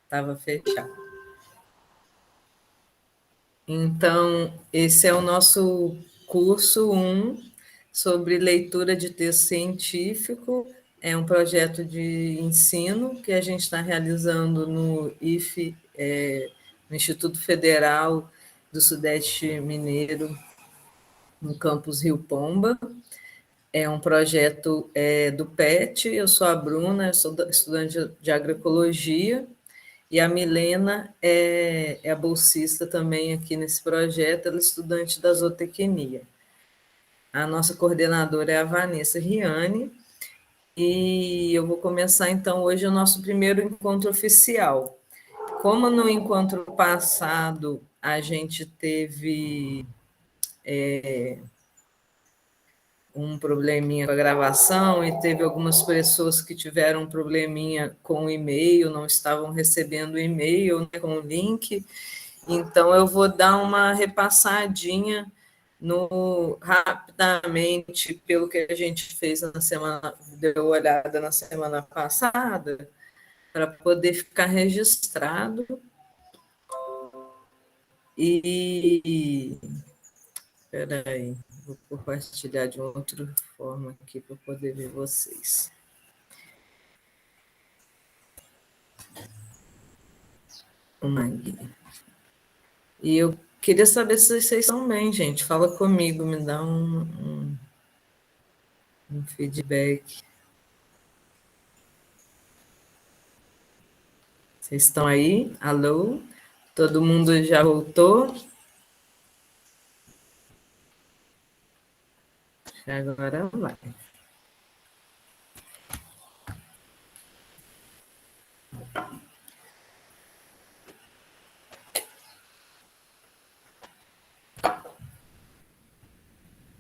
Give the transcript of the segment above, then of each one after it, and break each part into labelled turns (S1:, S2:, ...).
S1: estava fechado. Então, esse é o nosso curso 1 sobre leitura de texto científico. É um projeto de ensino que a gente está realizando no IFE, no Instituto Federal do Sudeste Mineiro, no campus Rio Pomba. É um projeto do PET. Eu sou a Bruna, eu sou estudante de agroecologia, e a Milena é a bolsista também aqui nesse projeto, ela é estudante da zootecnia. A nossa coordenadora é a Vanessa Riani, e eu vou começar, então, hoje o nosso primeiro encontro oficial. Como no encontro passado a gente teve um probleminha com a gravação e teve algumas pessoas que tiveram um probleminha com o e-mail, não estavam recebendo o e-mail, né, com o link. Então, eu vou dar uma repassadinha rapidamente pelo que a gente fez na semana, deu uma olhada na semana passada, para poder ficar registrado. E espera aí, vou compartilhar de outra forma aqui para poder ver vocês. E eu queria saber se vocês estão bem, gente. Fala comigo, me dá um feedback. Vocês estão aí? Alô? Todo mundo já voltou? Agora vai.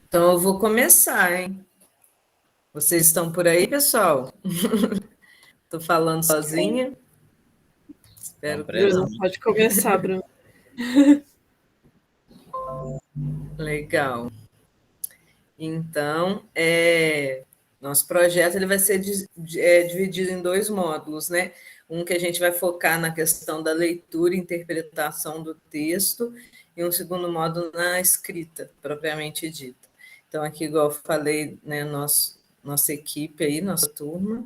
S1: Então, eu vou começar, hein? Vocês estão por aí, pessoal? Estou falando sozinha. Espero que
S2: Bruno, pode começar, Bruno.
S1: Legal. Então, nosso projeto ele vai ser dividido em 2 módulos, né? Um que a gente vai focar na questão da leitura e interpretação do texto, e um segundo módulo na escrita, propriamente dita. Então, aqui, igual eu falei, né, nossa equipe aí, nossa turma,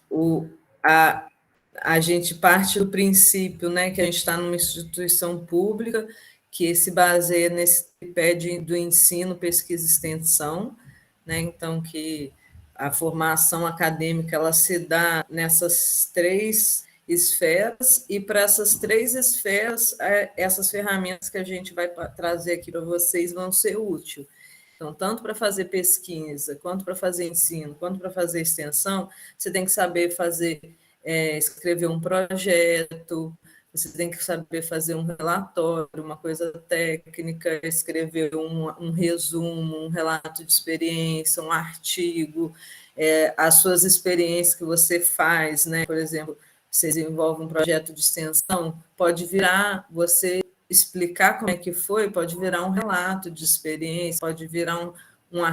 S1: o, a, a gente parte do princípio, né, que a gente está numa instituição pública que se baseia nesse tripé do ensino, pesquisa e extensão, né, então que a formação acadêmica ela se dá nessas 3 esferas, e para essas 3 esferas, essas ferramentas que a gente vai trazer aqui para vocês vão ser úteis. Então, tanto para fazer pesquisa, quanto para fazer ensino, quanto para fazer extensão, você tem que saber escrever um projeto, você tem que saber fazer um relatório, uma coisa técnica, escrever um resumo, um relato de experiência, um artigo, as suas experiências que você faz, né? Por exemplo, você desenvolve um projeto de extensão, pode virar você explicar como é que foi, pode virar um relato de experiência, pode virar um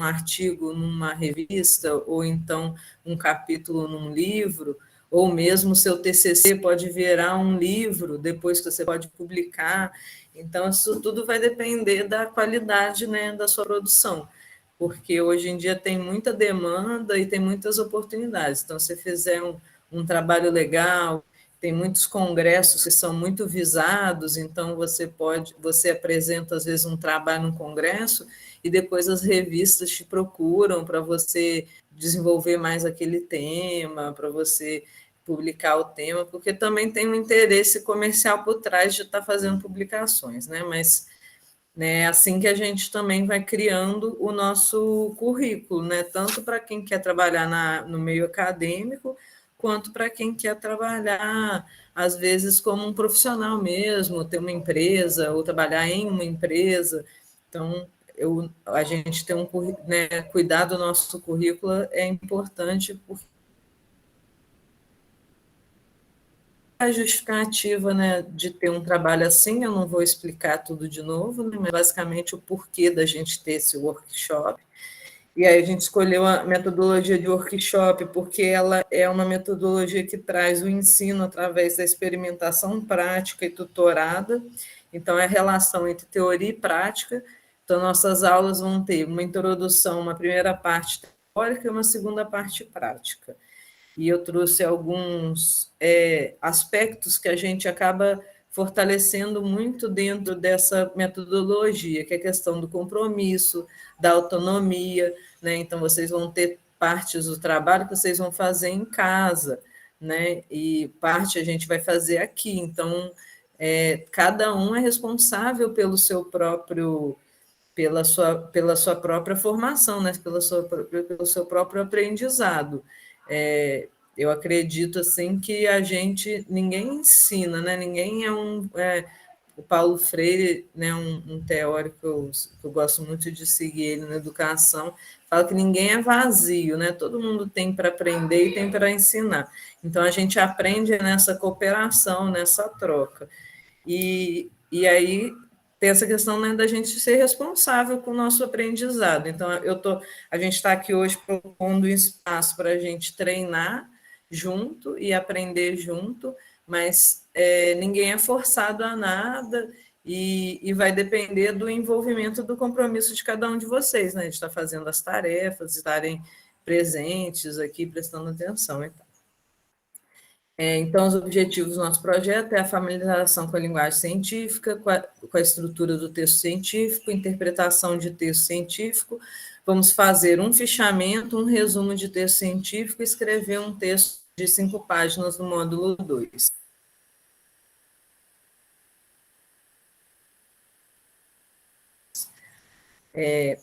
S1: artigo numa revista, ou então um capítulo num livro, ou mesmo o seu TCC pode virar um livro, depois que você pode publicar. Então, isso tudo vai depender da qualidade, né, da sua produção, porque hoje em dia tem muita demanda e tem muitas oportunidades. Então, se fizer um trabalho legal, tem muitos congressos que são muito visados, então você apresenta às vezes um trabalho num congresso e depois as revistas te procuram para você desenvolver mais aquele tema, para você publicar o tema, porque também tem um interesse comercial por trás de estar fazendo publicações, né? Mas é assim que a gente também vai criando o nosso currículo, né? Tanto para quem quer trabalhar no meio acadêmico, quanto para quem quer trabalhar, às vezes, como um profissional mesmo, ter uma empresa, ou trabalhar em uma empresa. Então, a gente ter cuidar do nosso currículo é importante, porque a justificativa, né, de ter um trabalho assim, eu não vou explicar tudo de novo, né, mas basicamente o porquê da gente ter esse workshop. E aí a gente escolheu a metodologia de workshop, porque ela é uma metodologia que traz o ensino através da experimentação prática e tutorada. Então, é a relação entre teoria e prática. Então, nossas aulas vão ter uma introdução, uma primeira parte teórica e uma segunda parte prática. E eu trouxe alguns aspectos que a gente acaba fortalecendo muito dentro dessa metodologia, que é a questão do compromisso, da autonomia, né? Então, vocês vão ter partes do trabalho que vocês vão fazer em casa, né? E parte a gente vai fazer aqui. Então, cada um é responsável pela sua própria formação, né? Pelo seu próprio aprendizado. Eu acredito assim que ninguém ensina, né? Ninguém o Paulo Freire, né, um teórico que eu gosto muito de seguir ele na educação, fala que ninguém é vazio, né? Todo mundo tem para aprender e tem para ensinar. Então a gente aprende nessa cooperação, nessa troca. E aí tem essa questão, né, da gente ser responsável com o nosso aprendizado. Então, a gente está aqui hoje propondo um espaço para a gente treinar junto e aprender junto, mas ninguém é forçado a nada e vai depender do envolvimento, do compromisso de cada um de vocês, né? De estar fazendo as tarefas, estarem presentes aqui, prestando atenção. Então, os objetivos do nosso projeto é a familiarização com a linguagem científica, com a estrutura do texto científico, interpretação de texto científico. Vamos fazer um fichamento, um resumo de texto científico e escrever um texto de 5 páginas no módulo 2.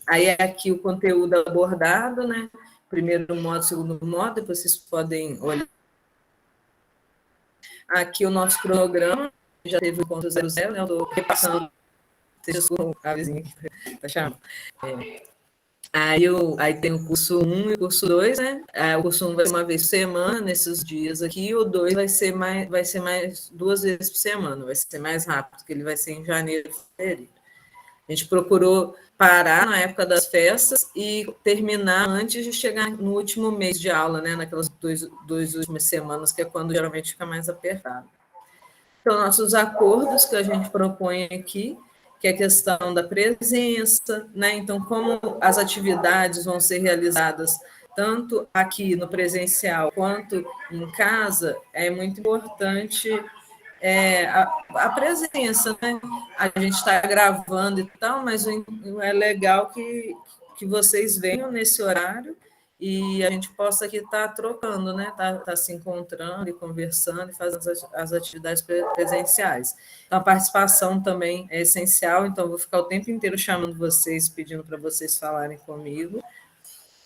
S1: Aí é aqui o conteúdo abordado, né? Primeiro módulo, segundo módulo, depois vocês podem olhar. Aqui o nosso cronograma, já teve o ponto 00, né? Eu estou repassando a vizinha que está chamando. Aí tem o curso 1 e o curso 2, né? O curso 1 vai ser uma vez por semana, nesses dias aqui, e o 2 vai ser mais 2 vezes por semana, vai ser mais rápido, porque ele vai ser em janeiro e fevereiro. A gente procurou parar na época das festas e terminar antes de chegar no último mês de aula, né? Naquelas duas últimas semanas, que é quando geralmente fica mais apertado. Então, nossos acordos que a gente propõe aqui, que é a questão da presença, né? Então, como as atividades vão ser realizadas tanto aqui no presencial quanto em casa, é muito importante a presença, né? A gente está gravando e tal, mas é legal que vocês venham nesse horário e a gente possa aqui estar trocando, né? Tá se encontrando e conversando e fazendo as atividades presenciais. Então, a participação também é essencial, então eu vou ficar o tempo inteiro chamando vocês, pedindo para vocês falarem comigo.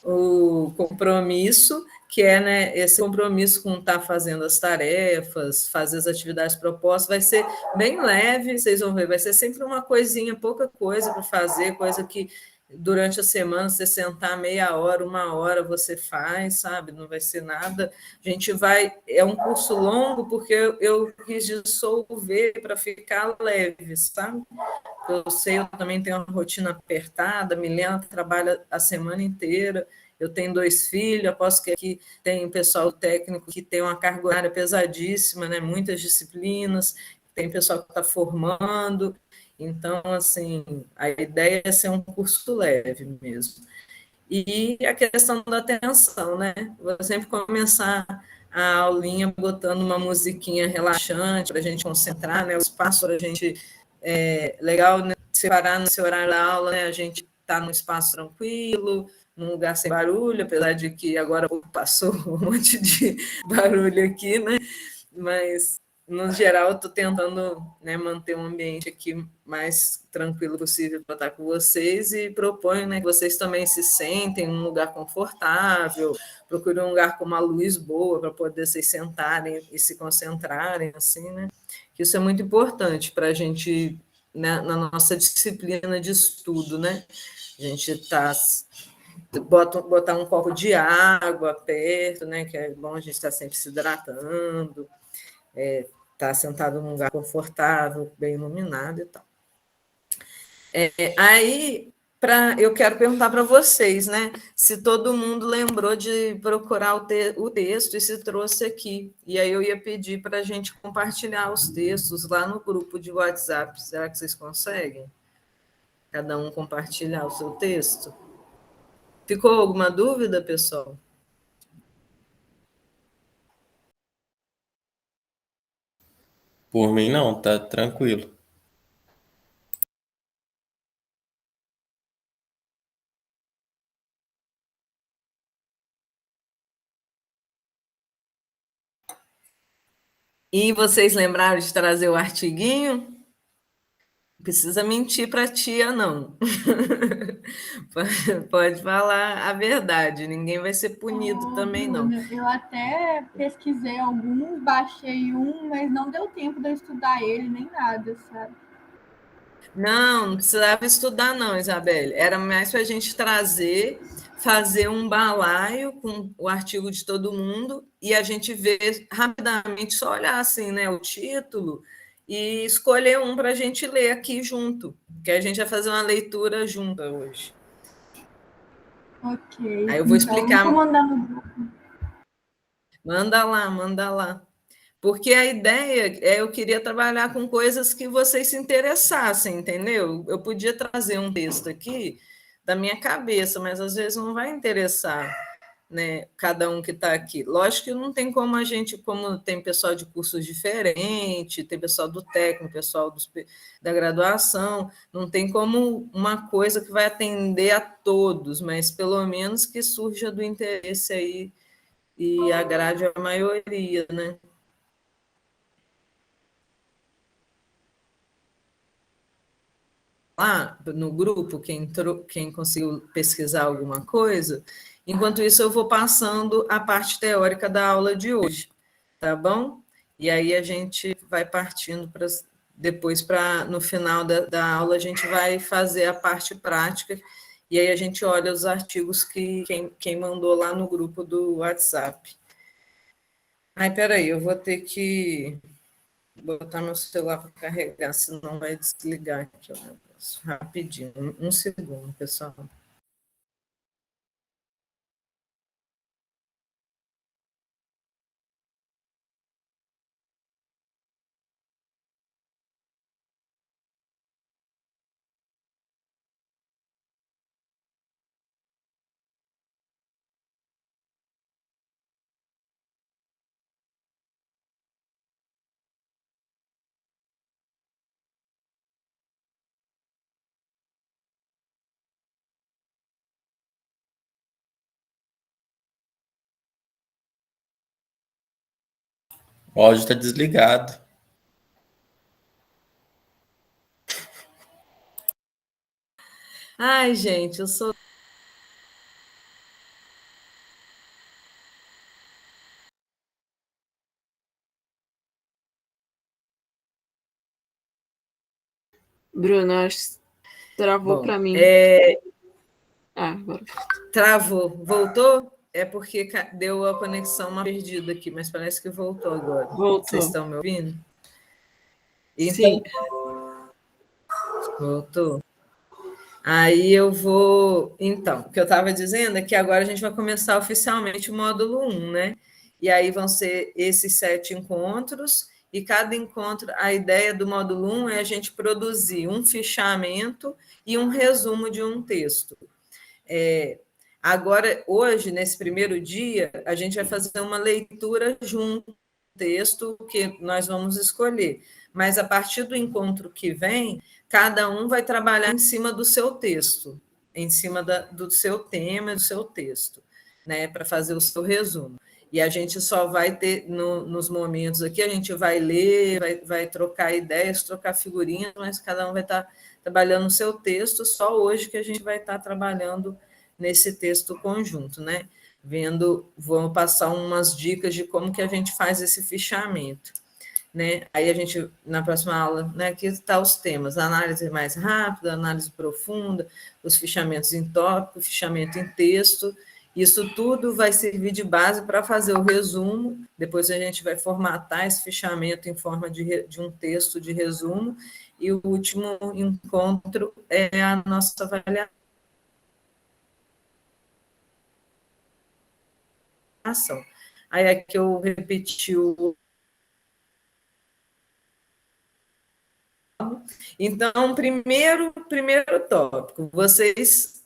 S1: O compromisso, que é, né, esse compromisso com estar fazendo as tarefas, fazer as atividades propostas, vai ser bem leve, vocês vão ver, vai ser sempre uma coisinha, pouca coisa para fazer, coisa que durante a semana você sentar meia hora, uma hora você faz, sabe? Não vai ser nada. A gente vai, é um curso longo porque eu quis dissolver para ficar leve, sabe? Eu sei, eu também tenho uma rotina apertada, a Milena trabalha a semana inteira, eu tenho 2 filhos, aposto que aqui tem pessoal técnico que tem uma carga horária pesadíssima, né? Muitas disciplinas, tem pessoal que está formando, então, assim, a ideia é ser um curso leve mesmo. E a questão da atenção, né? Vou sempre começar a aulinha botando uma musiquinha relaxante para a gente concentrar, né? O espaço para a gente legal, né? Separar no seu horário da aula, né? A gente está num espaço tranquilo, num lugar sem barulho, apesar de que agora passou um monte de barulho aqui, né? Mas no geral, eu estou tentando, né, manter um ambiente aqui mais tranquilo possível para estar com vocês e proponho, né, que vocês também se sentem num lugar confortável, procurem um lugar com uma luz boa para poder vocês sentarem e se concentrarem, assim, né? Que isso é muito importante para a gente, né, na nossa disciplina de estudo, né? A gente botar um copo de água perto, né? Que é bom a gente estar sempre se hidratando, estar sentado num lugar confortável, bem iluminado e tal. Aí eu quero perguntar para vocês, né? Se todo mundo lembrou de procurar o texto e se trouxe aqui. E aí eu ia pedir para a gente compartilhar os textos lá no grupo de WhatsApp. Será que vocês conseguem? Cada um compartilhar o seu texto? Ficou alguma dúvida, pessoal?
S2: Por mim, não, tá tranquilo.
S1: E vocês lembraram de trazer o artiguinho? Não precisa mentir para a tia, não. Pode falar a verdade, ninguém vai ser punido
S3: Ô,
S1: também, não.
S3: Bruna, eu até pesquisei alguns, baixei um, mas não deu tempo de eu estudar ele nem nada, sabe?
S1: Não, não precisava estudar, não, Isabelle. Era mais para a gente trazer, fazer um balaio com o artigo de todo mundo e a gente ver rapidamente, só olhar assim, né, o título e escolher um para a gente ler aqui junto, que a gente vai fazer uma leitura junta hoje.
S3: Ok,
S1: Aí eu vou
S3: então eu vou
S1: explicar.
S3: mandar no grupo.
S1: Manda lá, manda lá. Porque a ideia é eu queria trabalhar com coisas que vocês se interessassem, entendeu? Eu podia trazer um texto aqui da minha cabeça, mas às vezes não vai interessar, né, cada um que está aqui. Lógico que não tem como a gente, como tem pessoal de cursos diferentes, tem pessoal do técnico, pessoal da graduação, não tem como uma coisa que vai atender a todos, mas pelo menos que surja do interesse aí e agrade a maioria, né? Lá no grupo, quem conseguiu pesquisar alguma coisa. Enquanto isso, eu vou passando a parte teórica da aula de hoje, tá bom? E aí a gente vai partindo para depois para no final da aula a gente vai fazer a parte prática e aí a gente olha os artigos que quem mandou lá no grupo do WhatsApp. Ai, peraí, eu vou ter que botar meu celular para carregar, senão vai desligar aqui o negócio. Rapidinho, um segundo, pessoal.
S2: O áudio tá desligado.
S1: Ai, gente, eu sou.
S4: Bruno, acho que travou
S1: Bom,
S4: para mim. Agora.
S1: travou. Voltou? É porque deu a conexão uma perdida aqui, mas parece que voltou agora. Vocês
S4: Voltou.
S1: estão me ouvindo? Então,
S4: Sim.
S1: voltou. Aí eu vou. Então, o que eu estava dizendo é que agora a gente vai começar oficialmente o módulo 1, né? E aí vão ser esses 7 encontros, e cada encontro, a ideia do módulo 1 é a gente produzir um fichamento e um resumo de um texto. Agora, hoje, nesse primeiro dia, a gente vai fazer uma leitura junto texto que nós vamos escolher. Mas a partir do encontro que vem, cada um vai trabalhar em cima do seu texto, em cima do seu tema, do seu texto, né, para fazer o seu resumo. E a gente só vai ter, nos momentos aqui, a gente vai ler, vai trocar ideias, trocar figurinhas, mas cada um vai estar trabalhando o seu texto, só hoje que a gente vai estar trabalhando nesse texto conjunto, né? Vamos passar umas dicas de como que a gente faz esse fichamento, né? Aí a gente, na próxima aula, né, aqui está os temas, análise mais rápida, análise profunda, os fichamentos em tópico, fichamento em texto, isso tudo vai servir de base para fazer o resumo, depois a gente vai formatar esse fichamento em forma de um texto de resumo, e o último encontro é a nossa avaliação. informação. Aí aqui eu repeti o. Então, primeiro tópico, vocês,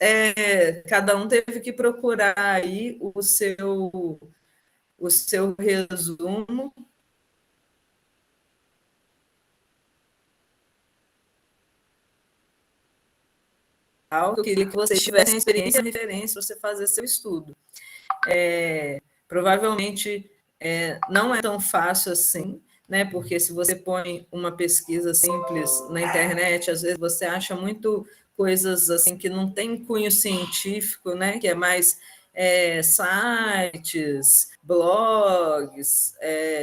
S1: cada um teve que procurar aí o seu resumo. Eu queria que vocês tivessem experiência e referência para você fazer seu estudo. Provavelmente não é tão fácil assim, né? Porque se você põe uma pesquisa simples na internet, às vezes você acha muito coisas assim que não tem cunho científico, né? Que é mais sites, blogs,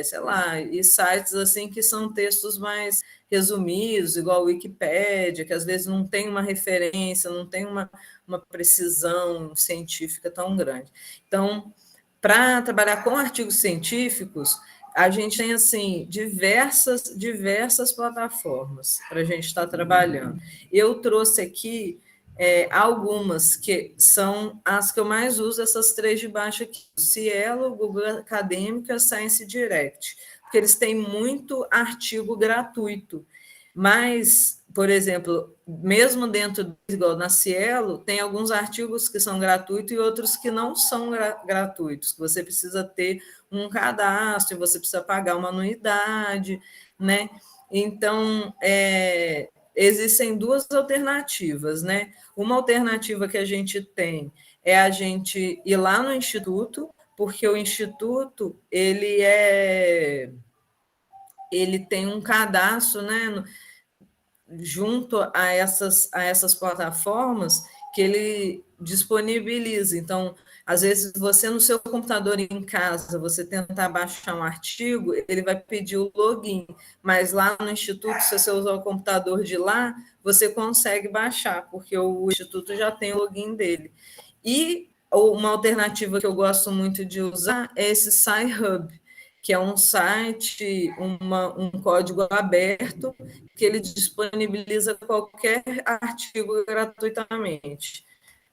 S1: sei lá, e sites assim que são textos mais resumidos, igual a Wikipédia, que às vezes não tem uma referência, não tem uma precisão científica tão grande. Então, para trabalhar com artigos científicos, a gente tem assim diversas plataformas para a gente estar trabalhando. Eu trouxe aqui algumas que são as que eu mais uso, essas 3 de baixo aqui: o Cielo, Google Acadêmica, Science Direct, porque eles têm muito artigo gratuito. Mas, por exemplo, mesmo dentro, igual na Cielo, tem alguns artigos que são gratuitos e outros que não são gratuitos, que você precisa ter um cadastro, você precisa pagar uma anuidade, né? Então, existem 2 alternativas, né? Uma alternativa que a gente tem é a gente ir lá no Instituto, porque o Instituto, ele tem um cadastro, né, junto a essas plataformas que ele disponibiliza. Então, às vezes, você no seu computador em casa, você tentar baixar um artigo, ele vai pedir o login, mas lá no Instituto, se você usar o computador de lá, você consegue baixar, porque o Instituto já tem o login dele. E uma alternativa que eu gosto muito de usar é esse Sci-Hub, que é um site, um código aberto, que ele disponibiliza qualquer artigo gratuitamente.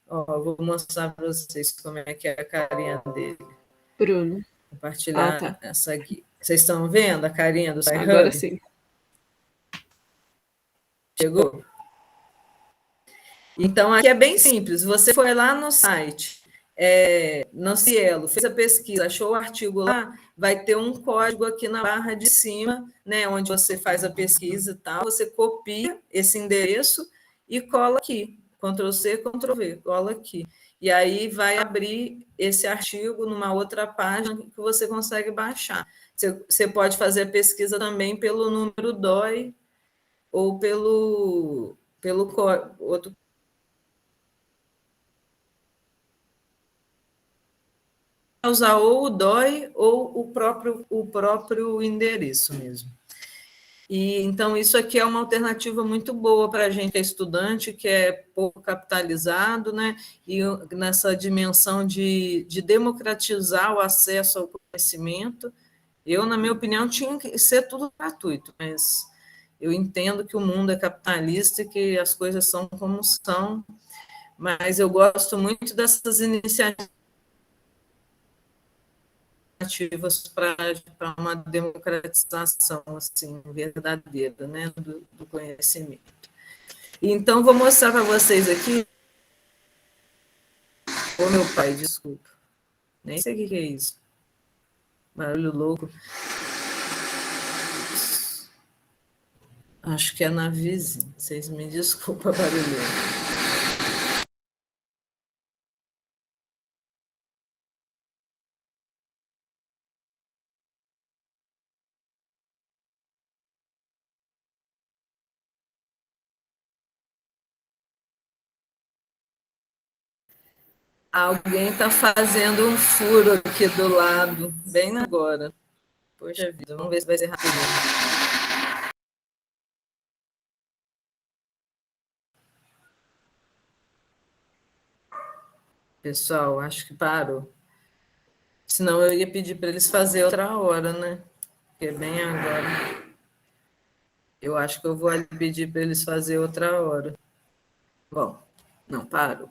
S1: Vou mostrar para vocês como é que é a carinha dele.
S4: Bruno.
S1: Compartilhar essa aqui. Vocês estão vendo a carinha do Sci-Hub?
S4: Agora sim.
S1: Chegou? Então, aqui é bem simples. Você foi lá no site, no Cielo, fez a pesquisa, achou o artigo lá, vai ter um código aqui na barra de cima, né, onde você faz a pesquisa e tal, você copia esse endereço e cola aqui, Ctrl+C, Ctrl+V, cola aqui. E aí vai abrir esse artigo numa outra página que você consegue baixar. Você pode fazer a pesquisa também pelo número DOI ou pelo outro. Usar ou o DOI ou o próprio endereço mesmo. E então isso aqui é uma alternativa muito boa para a gente que é estudante, que é pouco capitalizado, né? E nessa dimensão de democratizar o acesso ao conhecimento. Eu, na minha opinião, tinha que ser tudo gratuito, mas eu entendo que o mundo é capitalista e que as coisas são como são, mas eu gosto muito dessas iniciativas para uma democratização assim, verdadeira, né, do conhecimento. Então, vou mostrar para vocês aqui. Ô, meu pai, desculpa. Nem sei o que é isso. Barulho louco. Acho que é na vizinha. Vocês me desculpem, barulho. Alguém está fazendo um furo aqui do lado, bem agora. Poxa vida, vamos ver se vai ser rapidinho. Pessoal, acho que parou. Senão eu ia pedir para eles fazer outra hora, né? Porque é bem agora. Eu acho que eu vou ali pedir para eles fazer outra hora. Bom, não, parou.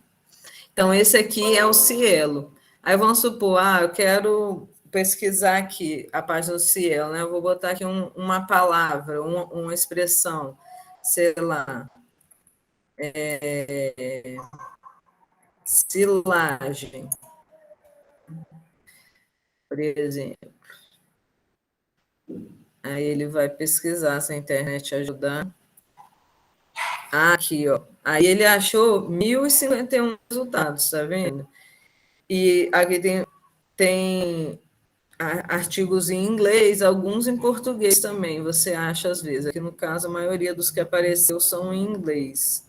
S1: Então, esse aqui é o Cielo. Aí vamos supor, eu quero pesquisar aqui a página do Cielo, né? Eu vou botar aqui uma palavra, uma expressão, sei lá, silagem, por exemplo. Aí ele vai pesquisar se a internet ajudar. Aqui, ó. Aí ele achou 1.051 resultados, tá vendo? E aqui tem artigos em inglês, alguns em português também, você acha às vezes. Aqui no caso, a maioria dos que apareceu são em inglês.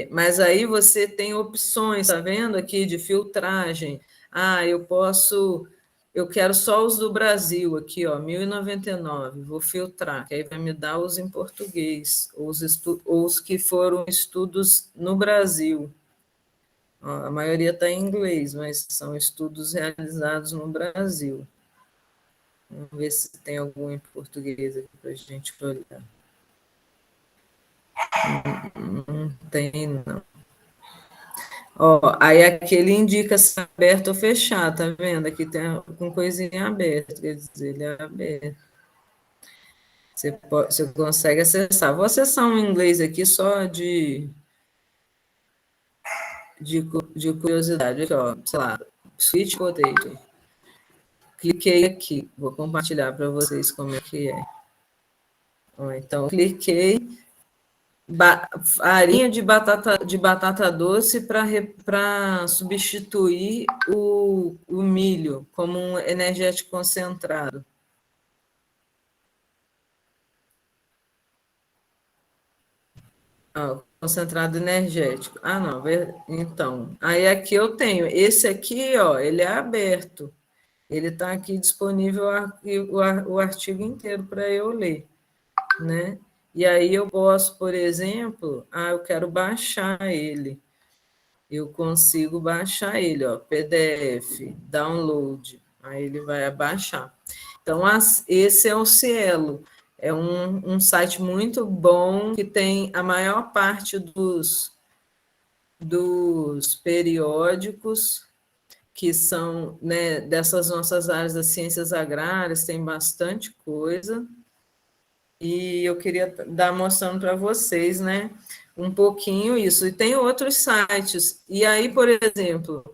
S1: Mas aí você tem opções, tá vendo aqui, de filtragem. Eu quero só os do Brasil aqui, ó, 1.099, vou filtrar, que aí vai me dar os em português, ou os que foram estudos no Brasil. Ó, a maioria está em inglês, mas são estudos realizados no Brasil. Vamos ver se tem algum em português aqui para a gente olhar. Não tem, não. Ó, aí aqui ele indica se é aberto ou fechado, tá vendo? Aqui tem com coisinha aberta, quer dizer, ele é aberto. Você consegue acessar. Vou acessar um inglês aqui só de curiosidade. Aqui, ó, sei lá, Sweet Potato. Cliquei aqui, vou compartilhar para vocês como é que é. Ó, então, cliquei. Farinha de batata doce para substituir o milho como um energético concentrado. Concentrado energético. Não, então. Aí aqui eu tenho. Esse aqui, ó, ele é aberto. Ele está aqui disponível o artigo inteiro para eu ler, né? E aí eu posso, por exemplo, eu quero baixar ele. Eu consigo baixar ele, ó, PDF, download. Aí ele vai baixar. Então, esse é o Cielo. É um site muito bom que tem a maior parte dos periódicos que são, né, dessas nossas áreas das ciências agrárias, tem bastante coisa. E eu queria dar mostrando para vocês, né, um pouquinho isso. E tem outros sites. E aí, por exemplo,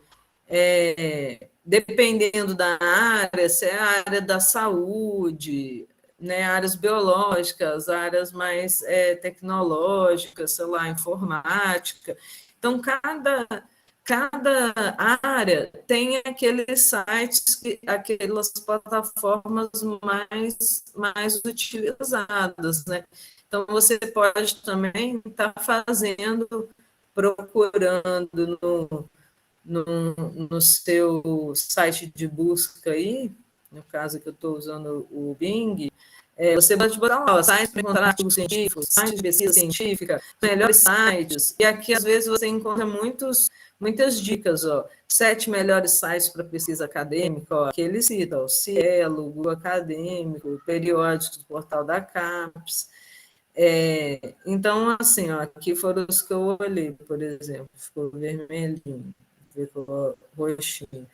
S1: dependendo da área, se é a área da saúde, né, áreas biológicas, áreas mais tecnológicas, sei lá, informática. Então, cada área tem aqueles sites, aquelas plataformas mais utilizadas, né? Então, você pode também estar procurando no seu site de busca aí, no caso que eu estou usando o Bing, você pode botar lá, sites para encontrar artigos científicos, sites de pesquisa científica, melhores sites, e aqui às vezes você encontra muitas dicas, ó, 7 melhores sites para pesquisa acadêmica, ó, que ele cita, o Cielo, o Google Acadêmico, o periódico do portal da CAPES. Então, assim, ó, aqui foram os que eu olhei, por exemplo, ficou vermelhinho, ficou roxinho.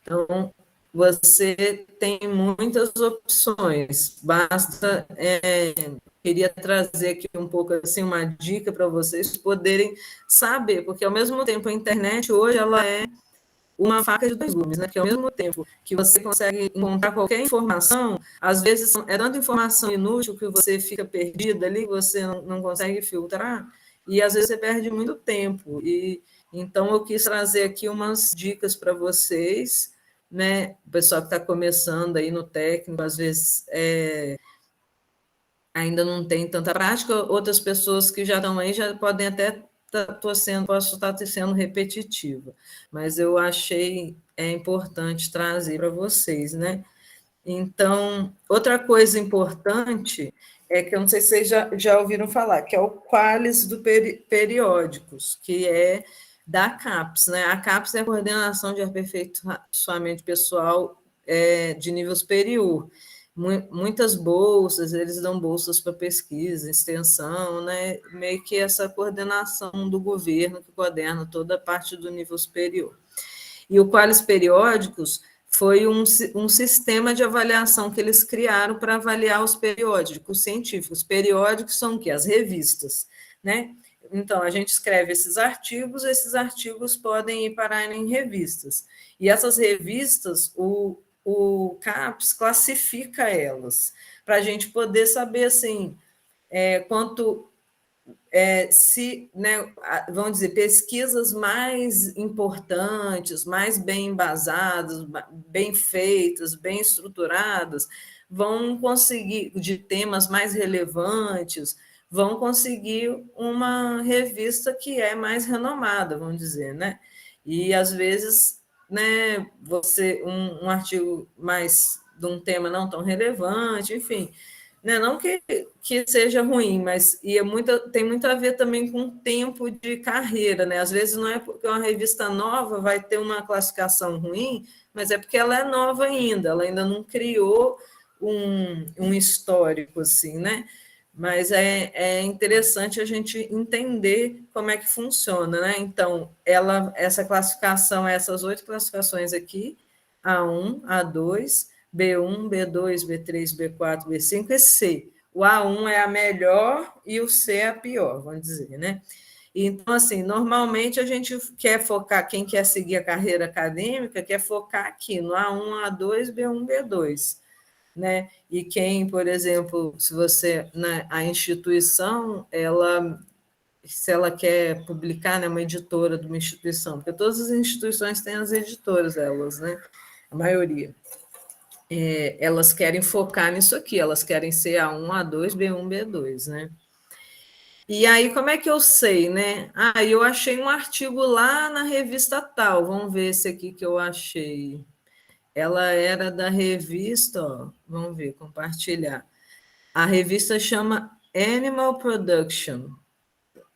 S1: Então, você tem muitas opções, basta. Queria trazer aqui um pouco assim, uma dica para vocês poderem saber, porque ao mesmo tempo a internet hoje ela é uma faca de dois gumes, né? Que ao mesmo tempo que você consegue encontrar qualquer informação, às vezes é tanta informação inútil que você fica perdido ali, você não consegue filtrar, e às vezes você perde muito tempo. E então eu quis trazer aqui umas dicas para vocês, né? O pessoal que está começando aí no técnico, às vezes ainda não tem tanta prática, outras pessoas que já estão aí já podem até posso estar sendo repetitiva, mas eu achei importante trazer para vocês, né? Então, outra coisa importante é que eu não sei se vocês já ouviram falar, que é o Qualis do Periódicos, que é da CAPES, né? A CAPES é a Coordenação de Aperfeiçoamento Pessoal de Nível Superior. muitas bolsas, eles dão bolsas para pesquisa, extensão, né? Meio que essa coordenação do governo que coordena toda a parte do nível superior. E o Qualis Periódicos foi um sistema de avaliação que eles criaram para avaliar os periódicos científicos. Periódicos são o quê? As revistas, né? Então, a gente escreve esses artigos podem ir parar em revistas. E essas revistas, o CAPES classifica elas, para a gente poder saber, assim, quanto... né, vamos dizer, pesquisas mais importantes, mais bem embasadas, bem feitas, bem estruturadas, vão conseguir, de temas mais relevantes, vão conseguir uma revista que é mais renomada, vamos dizer, né? E, às vezes, né, um artigo mais de um tema não tão relevante, enfim, né? Não que seja ruim, mas tem muito a ver também com o tempo de carreira, né? Às vezes não é porque uma revista nova vai ter uma classificação ruim, mas é porque ela é nova ainda, ela ainda não criou um histórico, assim, né? Mas é interessante a gente entender como é que funciona, né? Então, essa classificação, essas 8 classificações aqui, A1, A2, B1, B2, B3, B4, B5 e C. O A1 é a melhor e o C é a pior, vamos dizer, né? Então, assim, normalmente a gente quer focar, quem quer seguir a carreira acadêmica, quer focar aqui no A1, A2, B1, B2, né? E quem, por exemplo, se você, né, a instituição, se ela quer publicar, né, uma editora de uma instituição, porque todas as instituições têm as editoras, elas, né? A maioria. Elas querem focar nisso aqui, elas querem ser A1, A2, B1, B2, né? E aí, como é que eu sei, né? Eu achei um artigo lá na revista tal, vamos ver esse aqui que eu achei. Ela era da revista, ó, vamos ver, compartilhar. A revista chama Animal Production,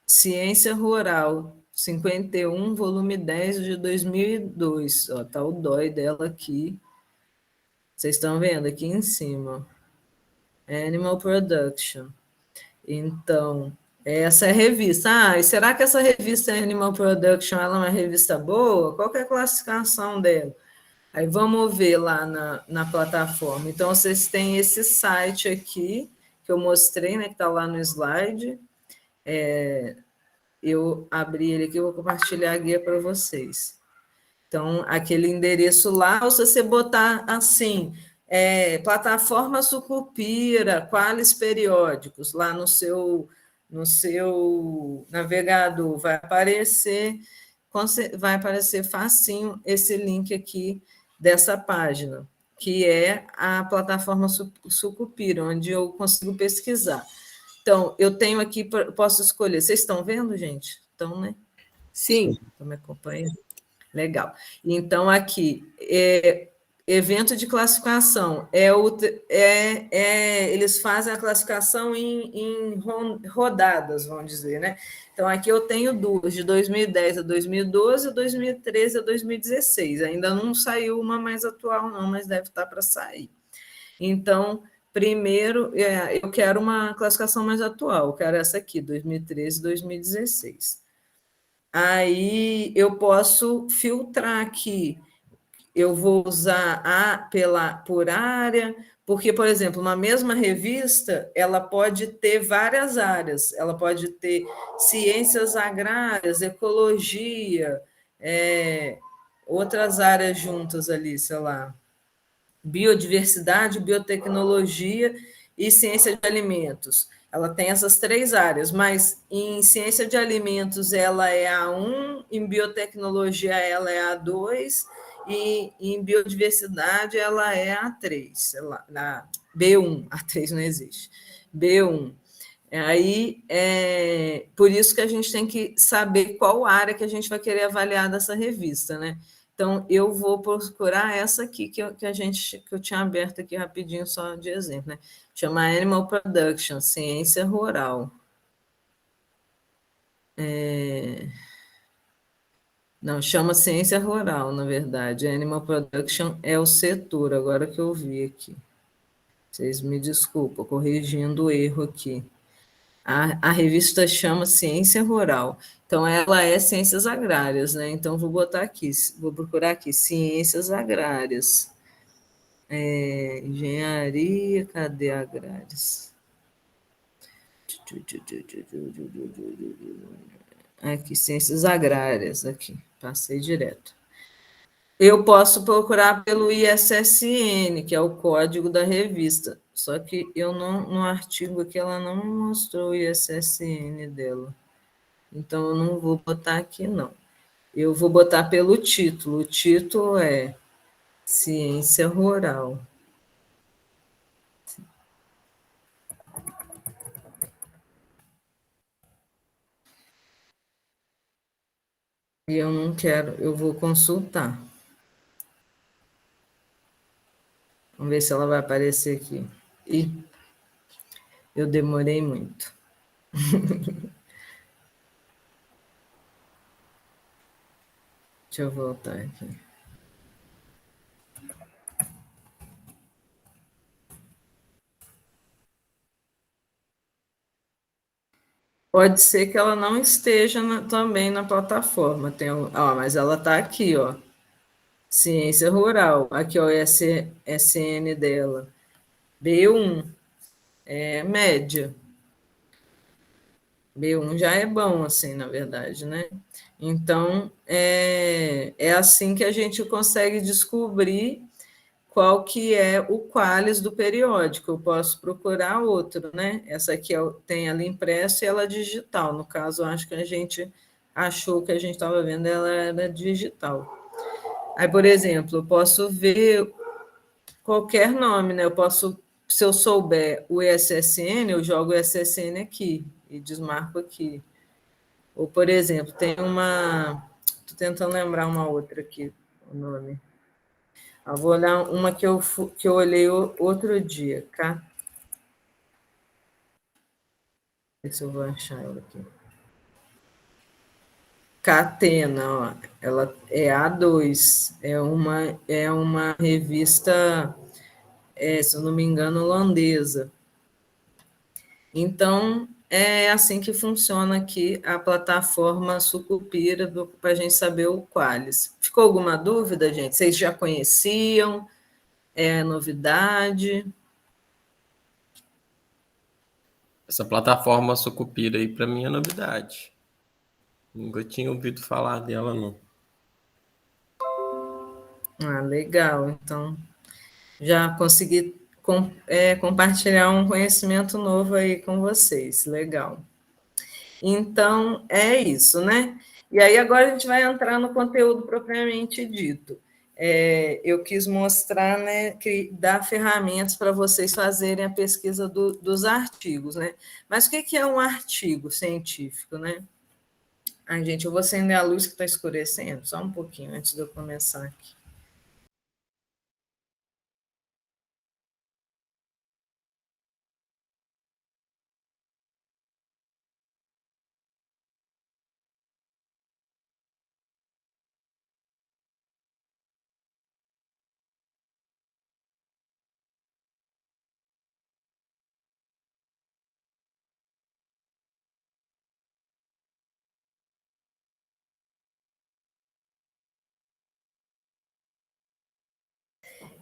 S1: Ciência Rural, 51, volume 10 de 2002. Ó, tá o DOI dela aqui. Vocês estão vendo aqui em cima. Animal Production. Então, essa é a revista. E será que essa revista Animal Production ela é uma revista boa? Qual que é a classificação dela? Aí vamos ver lá na plataforma. Então, vocês têm esse site aqui, que eu mostrei, né, que está lá no slide. Eu abri ele aqui, vou compartilhar a guia para vocês. Então, aquele endereço lá, ou se você botar assim, plataforma Sucupira, Qualis Periódicos, lá no seu navegador, vai aparecer facinho esse link aqui dessa página, que é a plataforma Sucupira, onde eu consigo pesquisar. Então, eu tenho aqui, posso escolher. Vocês estão vendo, gente? Estão, né?
S4: Sim.
S1: Estão me acompanhando? Legal. Então, aqui, evento de classificação. Eles fazem a classificação em rodadas, vamos dizer, né? Então, aqui eu tenho duas, de 2010 a 2012, 2013 a 2016. Ainda não saiu uma mais atual, não, mas deve estar para sair. Então, primeiro, eu quero uma classificação mais atual, eu quero essa aqui, 2013 e 2016. Aí eu posso filtrar aqui. Eu vou usar por área, porque, por exemplo, uma mesma revista, ela pode ter várias áreas. Ela pode ter ciências agrárias, ecologia, outras áreas juntas ali, sei lá, biodiversidade, biotecnologia e ciência de alimentos. Ela tem essas 3 áreas, mas em ciência de alimentos ela é A1, em biotecnologia ela é A2 e em biodiversidade ela é A3, na B1, A3 não existe, B1. Aí, por isso que a gente tem que saber qual área que a gente vai querer avaliar dessa revista, né? Então, eu vou procurar essa aqui que eu tinha aberto aqui rapidinho, só de exemplo, né? Chama Animal Production, Ciência Rural. Não, chama Ciência Rural, na verdade. Animal Production é o setor, agora que eu vi aqui. Vocês me desculpam, corrigindo o erro aqui. A revista chama Ciência Rural. Então, ela é Ciências Agrárias, né? Então, vou botar aqui, vou procurar aqui, Ciências Agrárias. Engenharia, cadê agrárias? Aqui, Ciências Agrárias, aqui, passei direto. Eu posso procurar pelo ISSN, que é o código da revista, só que eu não, no artigo aqui ela não mostrou o ISSN dela. Então, eu não vou botar aqui, não. Eu vou botar pelo título. O título é Ciência Rural. E eu não quero, eu vou consultar. Vamos ver se ela vai aparecer aqui. Ih, eu demorei muito. Deixa eu voltar aqui. Pode ser que ela não esteja também na plataforma. Mas ela está aqui, ó. Ciência Rural. Aqui, ó, o SN dela. B1, média. B1 já é bom, assim, na verdade, né? Então, é assim que a gente consegue descobrir qual que é o Qualis do periódico. Eu posso procurar outro, né? Essa aqui tem ela impressa e ela digital. No caso, eu acho que a gente achou que a gente estava vendo, ela era digital. Aí, por exemplo, eu posso ver qualquer nome, né? Eu posso, se eu souber o ISSN, eu jogo o ISSN aqui e desmarco aqui. Ou, por exemplo, tem uma... Estou tentando lembrar uma outra aqui, o nome. Eu vou olhar uma que eu olhei outro dia, tá? Ver se eu vou achar ela aqui. Catena, ó, ela é A2, é uma revista, se eu não me engano, holandesa. Então, é assim que funciona aqui a plataforma Sucupira para a gente saber o Qualis. Ficou alguma dúvida, gente? Vocês já conheciam? É novidade?
S2: Essa plataforma Sucupira aí, para mim, é novidade. Nunca tinha ouvido falar dela, não.
S1: Ah, legal. Então, já consegui compartilhar um conhecimento novo aí com vocês. Legal. Então, é isso, né? E aí, agora a gente vai entrar no conteúdo propriamente dito. Eu quis mostrar, né, que dá ferramentas para vocês fazerem a pesquisa dos artigos, né? Mas o que é um artigo científico, né? Ai, gente, eu vou acender a luz que está escurecendo, só um pouquinho antes de eu começar aqui.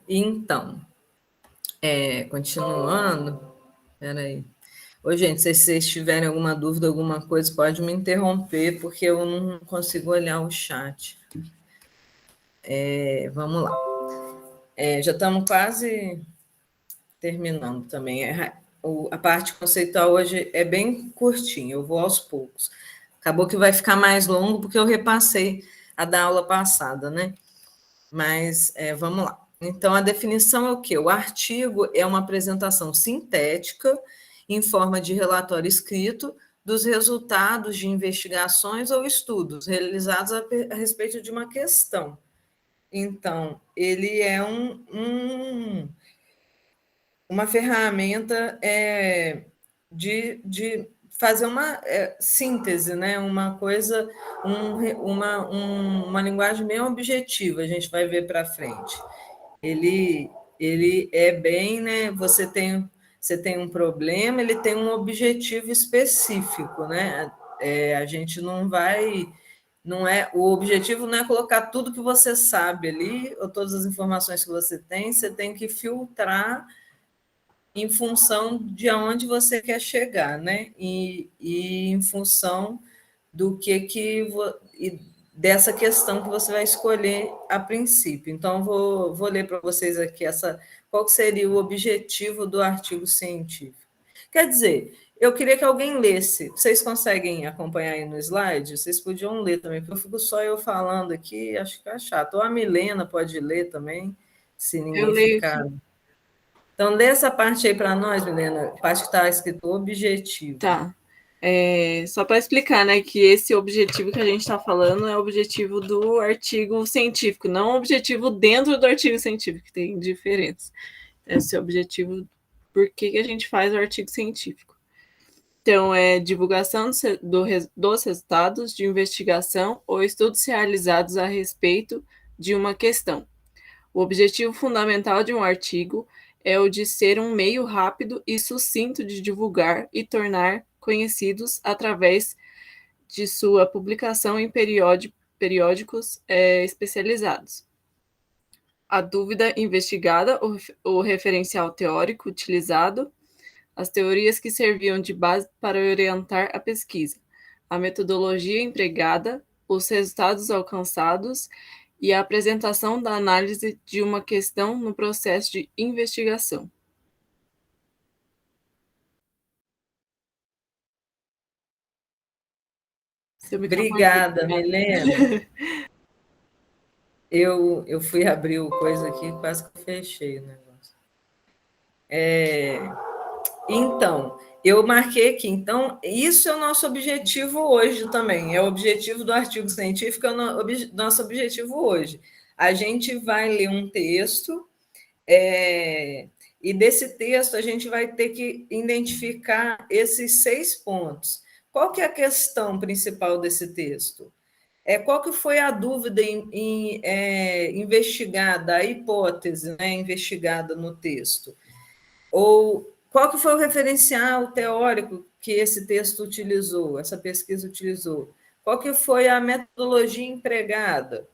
S1: Então, continuando, peraí. Ô, gente, se vocês tiverem alguma dúvida, alguma coisa, pode me interromper, porque eu não consigo olhar o chat. Vamos lá. Já estamos quase terminando também. A parte conceitual hoje é bem curtinha, eu vou aos poucos. Acabou que vai ficar mais longo, porque eu repassei a da aula passada, né? Mas vamos lá. Então, a definição é o quê? O artigo é uma apresentação sintética, em forma de relatório escrito, dos resultados de investigações ou estudos realizados a respeito de uma questão. Então, ele é uma ferramenta de fazer uma síntese, né? Uma coisa, uma linguagem bem objetiva, a gente vai ver para frente. Ele ele é bem, né? Você tem um problema, ele tem um objetivo específico, né? A gente não vai, o objetivo não é colocar tudo que você sabe ali, ou todas as informações que você tem que filtrar em função de aonde você quer chegar, né? E em função do dessa questão que você vai escolher a princípio. Então, vou ler para vocês aqui qual seria o objetivo do artigo científico. Quer dizer, eu queria que alguém lesse. Vocês conseguem acompanhar aí no slide? Vocês podiam ler também, porque eu fico só eu falando aqui, acho que é chato. Ou a Milena pode ler também, se
S4: Eu
S1: ninguém
S4: leio
S1: ficar.
S4: aqui.
S1: Então, lê essa parte aí para nós, Milena, a parte que está escrito objetivo.
S4: Tá. Só para explicar, né, que esse objetivo que a gente está falando é o objetivo do artigo científico, não o objetivo dentro do artigo científico, que tem diferença. Esse é o objetivo, por que a gente faz o artigo científico. Então, é divulgação dos resultados de investigação ou estudos realizados a respeito de uma questão. O objetivo fundamental de um artigo é o de ser um meio rápido e sucinto de divulgar e tornar conhecidos através de sua publicação em periódicos especializados. A dúvida investigada, o referencial teórico utilizado, as teorias que serviam de base para orientar a pesquisa, a metodologia empregada, os resultados alcançados e a apresentação da análise de uma questão no processo de investigação.
S1: Obrigada, Milena. Eu fui abrir o coisa aqui, quase que fechei o negócio. Então, eu marquei aqui. Então, isso é o nosso objetivo hoje também. É o objetivo do artigo científico, é o nosso objetivo hoje. A gente vai ler um texto, e desse texto a gente vai ter que identificar esses 6 pontos. Qual que é a questão principal desse texto? Qual que foi a dúvida investigada, a hipótese, né, investigada no texto? Ou qual que foi o referencial teórico que esse texto utilizou, essa pesquisa utilizou? Qual que foi a metodologia empregada?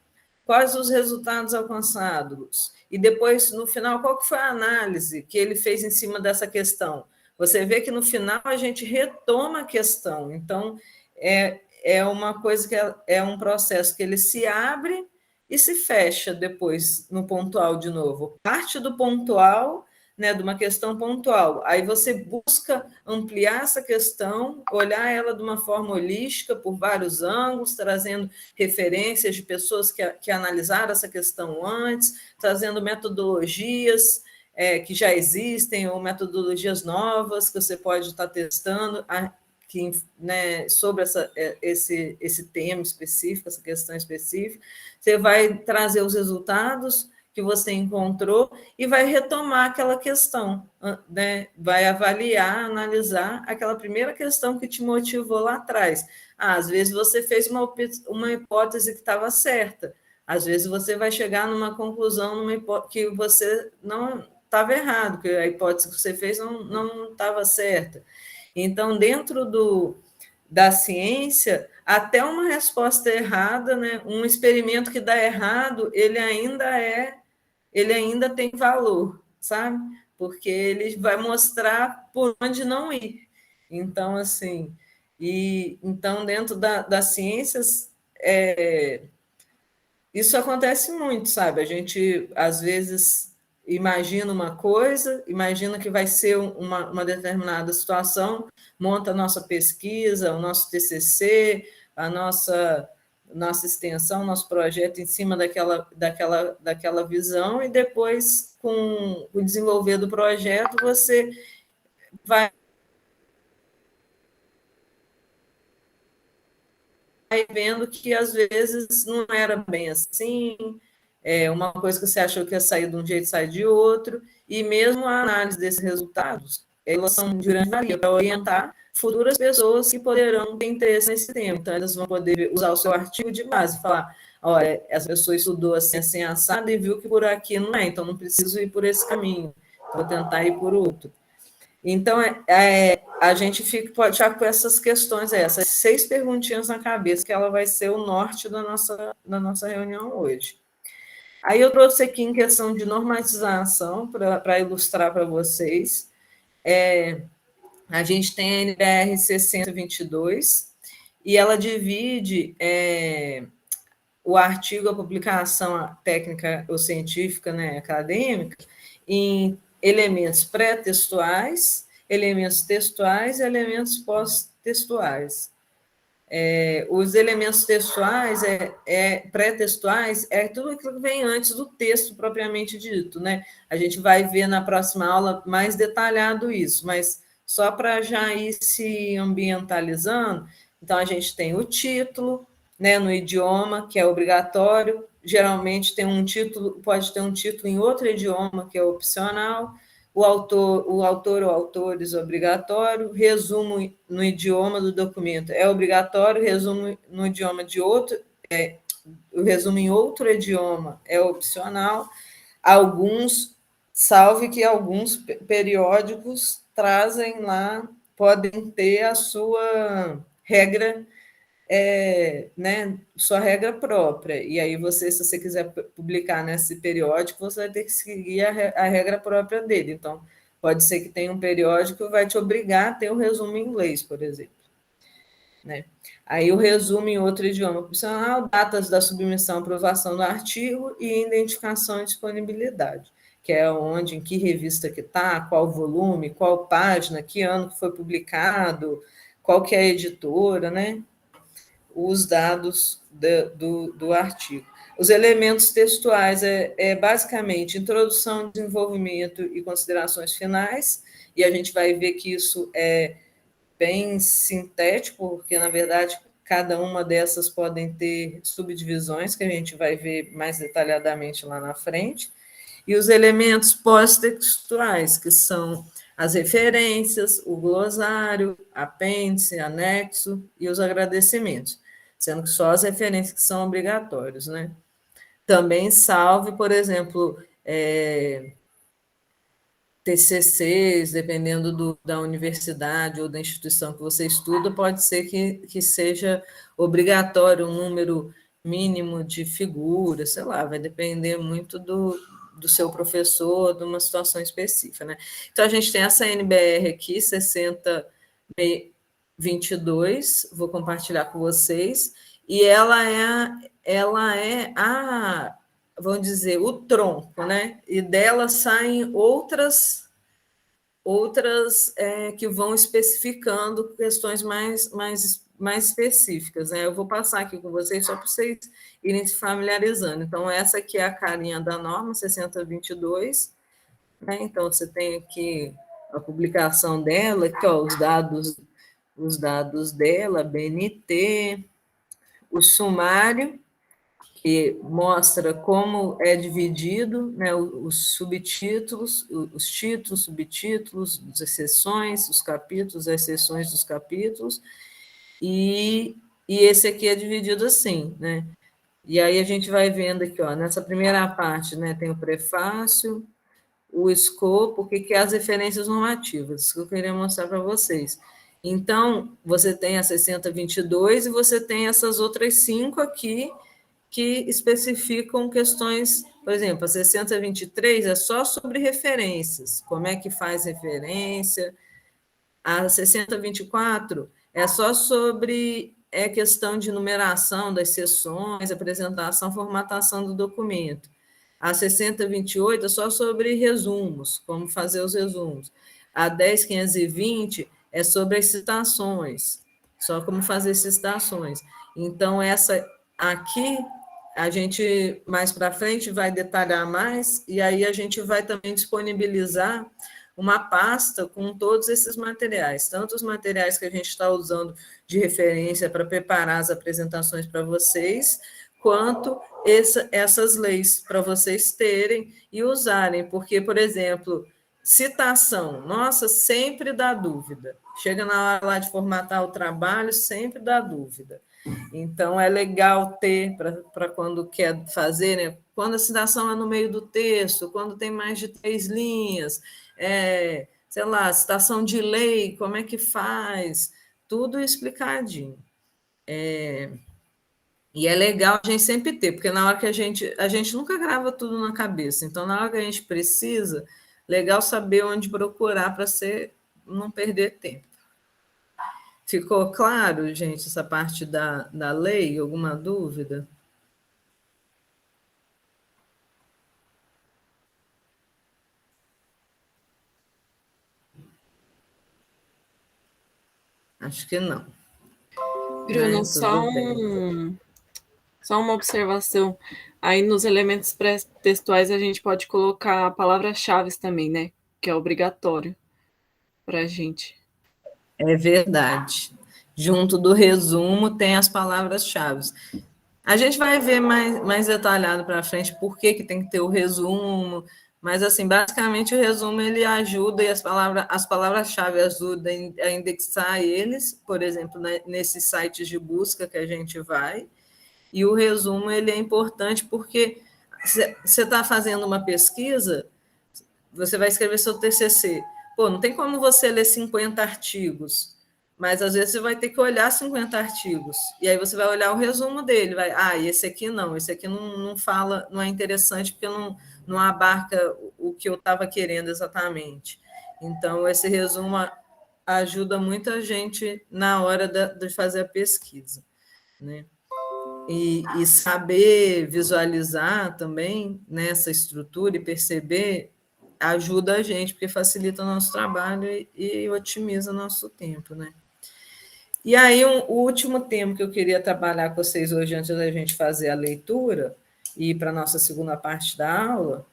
S1: Quais os resultados alcançados? E depois, no final, qual que foi a análise que ele fez em cima dessa questão? Você vê que no final a gente retoma a questão. Então, é uma coisa que é um processo que ele se abre e se fecha depois no pontual de novo. Parte do pontual, né, de uma questão pontual. Aí você busca ampliar essa questão, olhar ela de uma forma holística, por vários ângulos, trazendo referências de pessoas que analisaram essa questão antes, trazendo metodologias que já existem, ou metodologias novas que você pode estar testando, né, sobre esse tema específico, essa questão específica. Você vai trazer os resultados que você encontrou e vai retomar aquela questão, né? Vai avaliar, analisar aquela primeira questão que te motivou lá atrás. Às vezes você fez uma hipótese que estava certa, às vezes você vai chegar numa conclusão que você não estava errado, que a hipótese que você fez não estava certa. Então, dentro da ciência, até uma resposta errada, né? Um experimento que dá errado, ele ainda tem valor, sabe? Porque ele vai mostrar por onde não ir. Então, assim, então, dentro das ciências, isso acontece muito, sabe? A gente, às vezes, imagina uma coisa, imagina que vai ser uma determinada situação, monta a nossa pesquisa, o nosso TCC, a nossa extensão, nosso projeto em cima daquela visão, e depois, com o desenvolver do projeto, você vai vendo que, às vezes, não era bem assim, uma coisa que você achou que ia sair de um jeito, sai de outro, e mesmo a análise desses resultados, elas são de grande valia para orientar futuras pessoas que poderão ter interesse nesse tema. Então, elas vão poder usar o seu artigo de base, falar, olha, essa pessoa estudou assim assado e viu que por aqui não é, então não preciso ir por esse caminho, vou tentar ir por outro. Então, a gente pode ficar com essas questões, essas 6 perguntinhas na cabeça, que ela vai ser o norte da nossa reunião hoje. Aí eu trouxe aqui em questão de normatização, para ilustrar para vocês. A gente tem a NBR 6022, e ela divide o artigo, a publicação técnica ou científica, né, acadêmica, em elementos pré-textuais, elementos textuais e elementos pós-textuais. Os elementos textuais, pré-textuais, é tudo aquilo que vem antes do texto propriamente dito, né? A gente vai ver na próxima aula mais detalhado isso, mas só para já ir se ambientalizando, então a gente tem o título, né, no idioma, que é obrigatório, geralmente tem um título, pode ter um título em outro idioma, que é opcional, o autor ou autores obrigatório, resumo no idioma do documento é obrigatório, resumo no idioma de outro, o resumo em outro idioma é opcional, alguns, salve que alguns periódicos trazem lá, podem ter a sua regra, né, sua regra própria, e aí você, se você quiser publicar nesse periódico, você vai ter que seguir a regra própria dele, então pode ser que tenha um periódico que vai te obrigar a ter um resumo em inglês, por exemplo, né? Aí o resumo em outro idioma opcional, datas da submissão, aprovação do artigo e identificação e disponibilidade, que é onde, em que revista que está, qual volume, qual página, que ano que foi publicado, qual que é a editora, né? Os dados do artigo. Os elementos textuais basicamente introdução, desenvolvimento e considerações finais, e a gente vai ver que isso é bem sintético, porque, na verdade, cada uma dessas podem ter subdivisões, que a gente vai ver mais detalhadamente lá na frente, e os elementos pós-textuais, que são as referências, o glossário, apêndice, anexo e os agradecimentos, sendo que só as referências que são obrigatórios, né? Também salve, por exemplo, TCCs, dependendo da universidade ou da instituição que você estuda, pode ser que seja obrigatório um número mínimo de figuras, sei lá, vai depender muito do seu professor, de uma situação específica, né? Então, a gente tem essa NBR aqui, 6022, vou compartilhar com vocês, e ela é vamos dizer, o tronco, né? E dela saem outras que vão especificando questões mais específicas, né? Eu vou passar aqui com vocês só para vocês irem se familiarizando. Então, essa aqui é a carinha da norma 6022, né? Então, você tem aqui a publicação dela, aqui, ó, os dados dela, BNT, o sumário, que mostra como é dividido, né, os subtítulos, os títulos, subtítulos, as seções, os capítulos, as seções dos capítulos, e esse aqui é dividido assim, né? E aí a gente vai vendo aqui, ó, nessa primeira parte, né, tem o prefácio, o escopo, o que é as referências normativas, isso que eu queria mostrar para vocês. Então, você tem a 6022 e você tem essas outras 5 aqui, que especificam questões, por exemplo, a 6023 é só sobre referências, como é que faz referência, a 6024 é só sobre questão de numeração das seções, apresentação, formatação do documento. A 6028 é só sobre resumos, como fazer os resumos. A 10520 é sobre as citações, só como fazer citações. Então, essa aqui, a gente, mais para frente, vai detalhar mais, e aí a gente vai também disponibilizar uma pasta com todos esses materiais, tanto os materiais que a gente está usando de referência para preparar as apresentações para vocês, quanto essas leis para vocês terem e usarem, porque, por exemplo, citação, nossa, sempre dá dúvida. Chega na hora lá de formatar o trabalho, sempre dá dúvida. Então, é legal ter para quando quer fazer, né? Quando a citação é no meio do texto, quando tem mais de 3 linhas, sei lá, citação de lei, como é que faz? Tudo explicadinho. E é legal a gente sempre ter, porque na hora que a gente nunca grava tudo na cabeça, então na hora que a gente precisa, legal saber onde procurar para não perder tempo. Ficou claro, gente, essa parte da lei? Alguma dúvida? Acho que não.
S4: Bruno,
S1: Tudo bem.
S4: Só uma observação. Aí nos elementos pré-textuais a gente pode colocar palavras-chave também, né? Que é obrigatório para a gente.
S1: É verdade. Junto do resumo tem as palavras-chave. A gente vai ver mais detalhado para frente por que tem que ter o resumo, mas assim, basicamente o resumo ele ajuda e as palavras-chave ajudam a indexar eles, por exemplo, nesses sites de busca que a gente vai. E o resumo ele é importante porque você está fazendo uma pesquisa, você vai escrever seu TCC. Pô, não tem como você ler 50 artigos, mas às vezes você vai ter que olhar 50 artigos. E aí você vai olhar o resumo dele, esse aqui não fala, não é interessante porque não abarca o que eu estava querendo exatamente. Então, esse resumo ajuda muita gente na hora de fazer a pesquisa, né? E saber visualizar também nessa estrutura e perceber ajuda a gente, porque facilita o nosso trabalho e otimiza o nosso tempo, né? E aí, o último tema que eu queria trabalhar com vocês hoje, antes da gente fazer a leitura e ir para a nossa segunda parte da aula,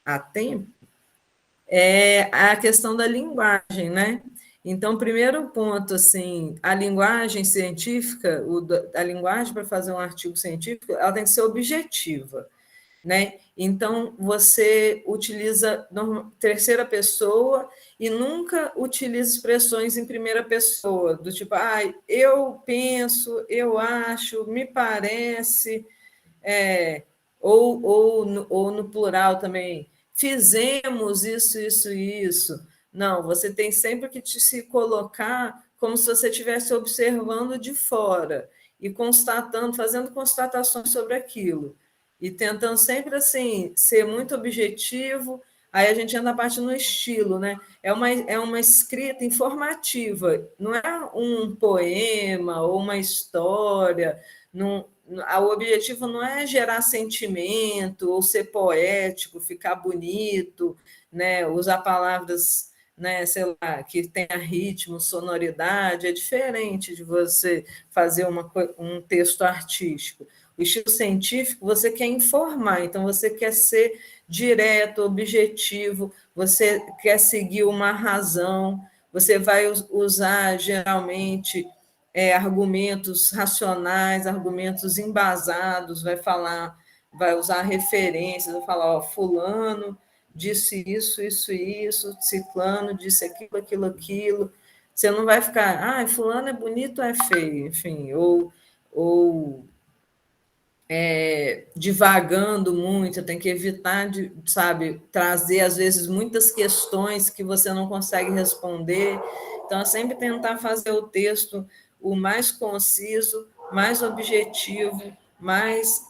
S1: a tempo, é a questão da linguagem, né? Então, primeiro ponto, assim, a linguagem científica, a linguagem para fazer um artigo científico, ela tem que ser objetiva, né? Então, você utiliza terceira pessoa e nunca utiliza expressões em primeira pessoa, do tipo, eu penso, eu acho, me parece, ou no plural também, fizemos isso, isso e isso. Não, você tem sempre que se colocar como se você estivesse observando de fora e constatando, fazendo constatações sobre aquilo. E tentando sempre assim ser muito objetivo. Aí a gente entra na parte no estilo, né? É uma escrita informativa, não é um poema ou uma história. Não, o objetivo não é gerar sentimento ou ser poético, ficar bonito, né? Usar palavras, né, sei lá, que tenha ritmo, sonoridade, é diferente de você fazer um texto artístico. O estilo científico, você quer informar, então você quer ser direto, objetivo, você quer seguir uma razão, você vai usar geralmente argumentos racionais, argumentos embasados, vai usar referências, vai falar, ó, fulano disse isso, isso, isso, ciclano disse aquilo, aquilo, aquilo. Você não vai ficar, fulano é bonito ou é feio, enfim, ou divagando muito, tem que evitar de, sabe, trazer, às vezes, muitas questões que você não consegue responder. Então, é sempre tentar fazer o texto o mais conciso, mais objetivo, mais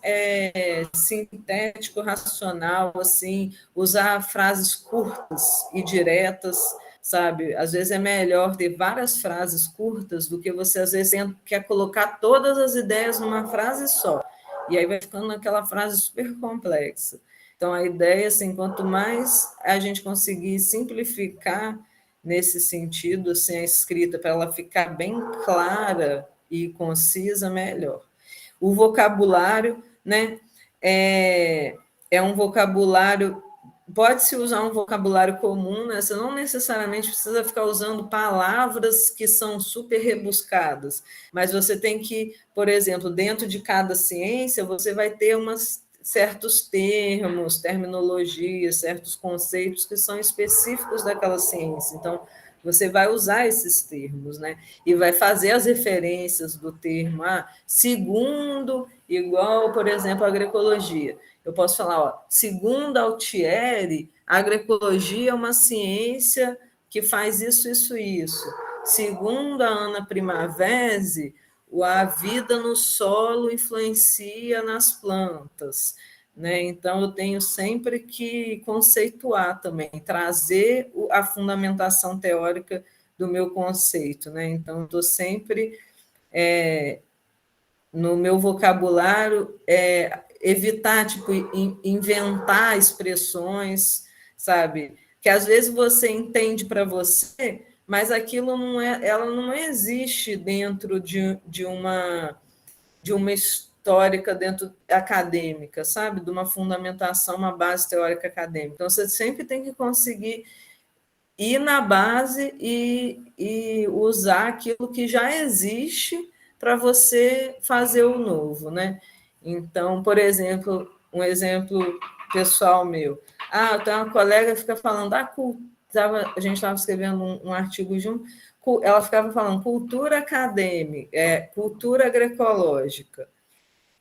S1: sintético, racional, assim, usar frases curtas e diretas, sabe? Às vezes é melhor ter várias frases curtas do que você, às vezes, quer colocar todas as ideias numa frase só. E aí vai ficando aquela frase super complexa. Então, a ideia, assim, quanto mais a gente conseguir simplificar nesse sentido, assim, a escrita, para ela ficar bem clara e concisa, melhor. O vocabulário, né, é um vocabulário, pode-se usar um vocabulário comum, né? Você não necessariamente precisa ficar usando palavras que são super rebuscadas, mas você tem que, por exemplo, dentro de cada ciência, você vai ter certos termos, terminologias, certos conceitos que são específicos daquela ciência. Então, você vai usar esses termos, né? E vai fazer as referências do termo, segundo, igual, por exemplo, a agroecologia. Eu posso falar, segundo Altieri, a agroecologia é uma ciência que faz isso, isso, isso. Segundo a Ana Primavesi, a vida no solo influencia nas plantas, né? Então, eu tenho sempre que conceituar também, trazer a fundamentação teórica do meu conceito, né? Então, estou sempre no meu vocabulário, evitar tipo, inventar expressões, sabe? Que às vezes você entende para você, mas aquilo ela não existe dentro de uma histórica dentro acadêmica, sabe? De uma fundamentação, uma base teórica acadêmica. Então, você sempre tem que conseguir ir na base e usar aquilo que já existe para você fazer o novo, né? Então, por exemplo, um exemplo pessoal meu. Tem uma colega que fica falando a gente estava escrevendo um artigo junto, ela ficava falando cultura acadêmica, cultura agroecológica.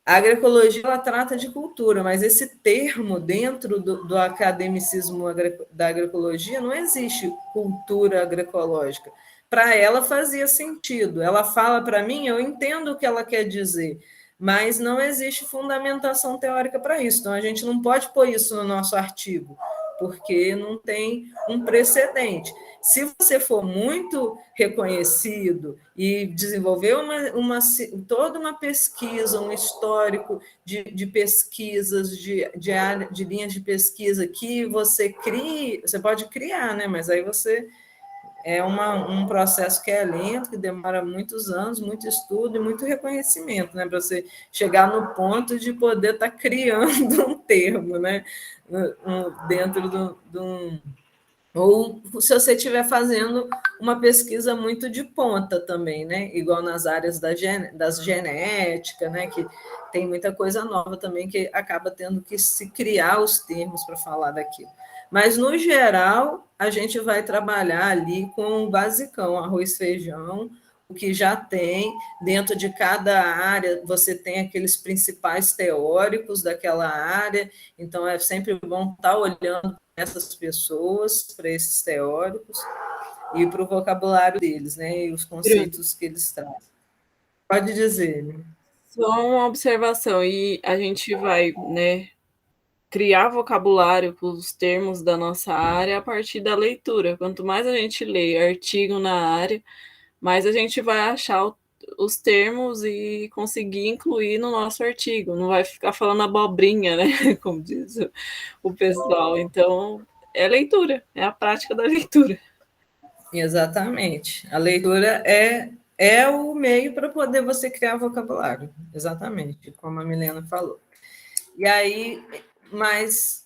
S1: A agroecologia ela trata de cultura, mas esse termo dentro do academicismo da agroecologia não existe cultura agroecológica. Para ela fazia sentido. Ela fala para mim, eu entendo o que ela quer dizer, mas não existe fundamentação teórica para isso. Então, a gente não pode pôr isso no nosso artigo, porque não tem um precedente. Se você for muito reconhecido e desenvolver toda uma pesquisa, um histórico de pesquisas, de linhas de pesquisa que você crie, você pode criar, né? Mas aí você um processo que é lento, que demora muitos anos, muito estudo e muito reconhecimento, né? Para você chegar no ponto de poder estar criando um termo, né? Dentro de um. Ou se você estiver fazendo uma pesquisa muito de ponta também, né? Igual nas áreas das genética, né? Que tem muita coisa nova também que acaba tendo que se criar os termos para falar daquilo. Mas, no geral, a gente vai trabalhar ali com o basicão, arroz, feijão, o que já tem. Dentro de cada área, você tem aqueles principais teóricos daquela área, então é sempre bom estar olhando essas pessoas, para esses teóricos, e para o vocabulário deles, né, e os conceitos que eles trazem. Pode dizer. Né?
S4: Só uma observação, e a gente vai, né, criar vocabulário para os termos da nossa área a partir da leitura. Quanto mais a gente lê artigo na área, mais a gente vai achar os termos e conseguir incluir no nosso artigo. Não vai ficar falando abobrinha, né? Como diz o pessoal. Então, é leitura, é a prática da leitura.
S1: Exatamente. A leitura é o meio para poder você criar vocabulário. Exatamente, como a Milena falou. E aí, mas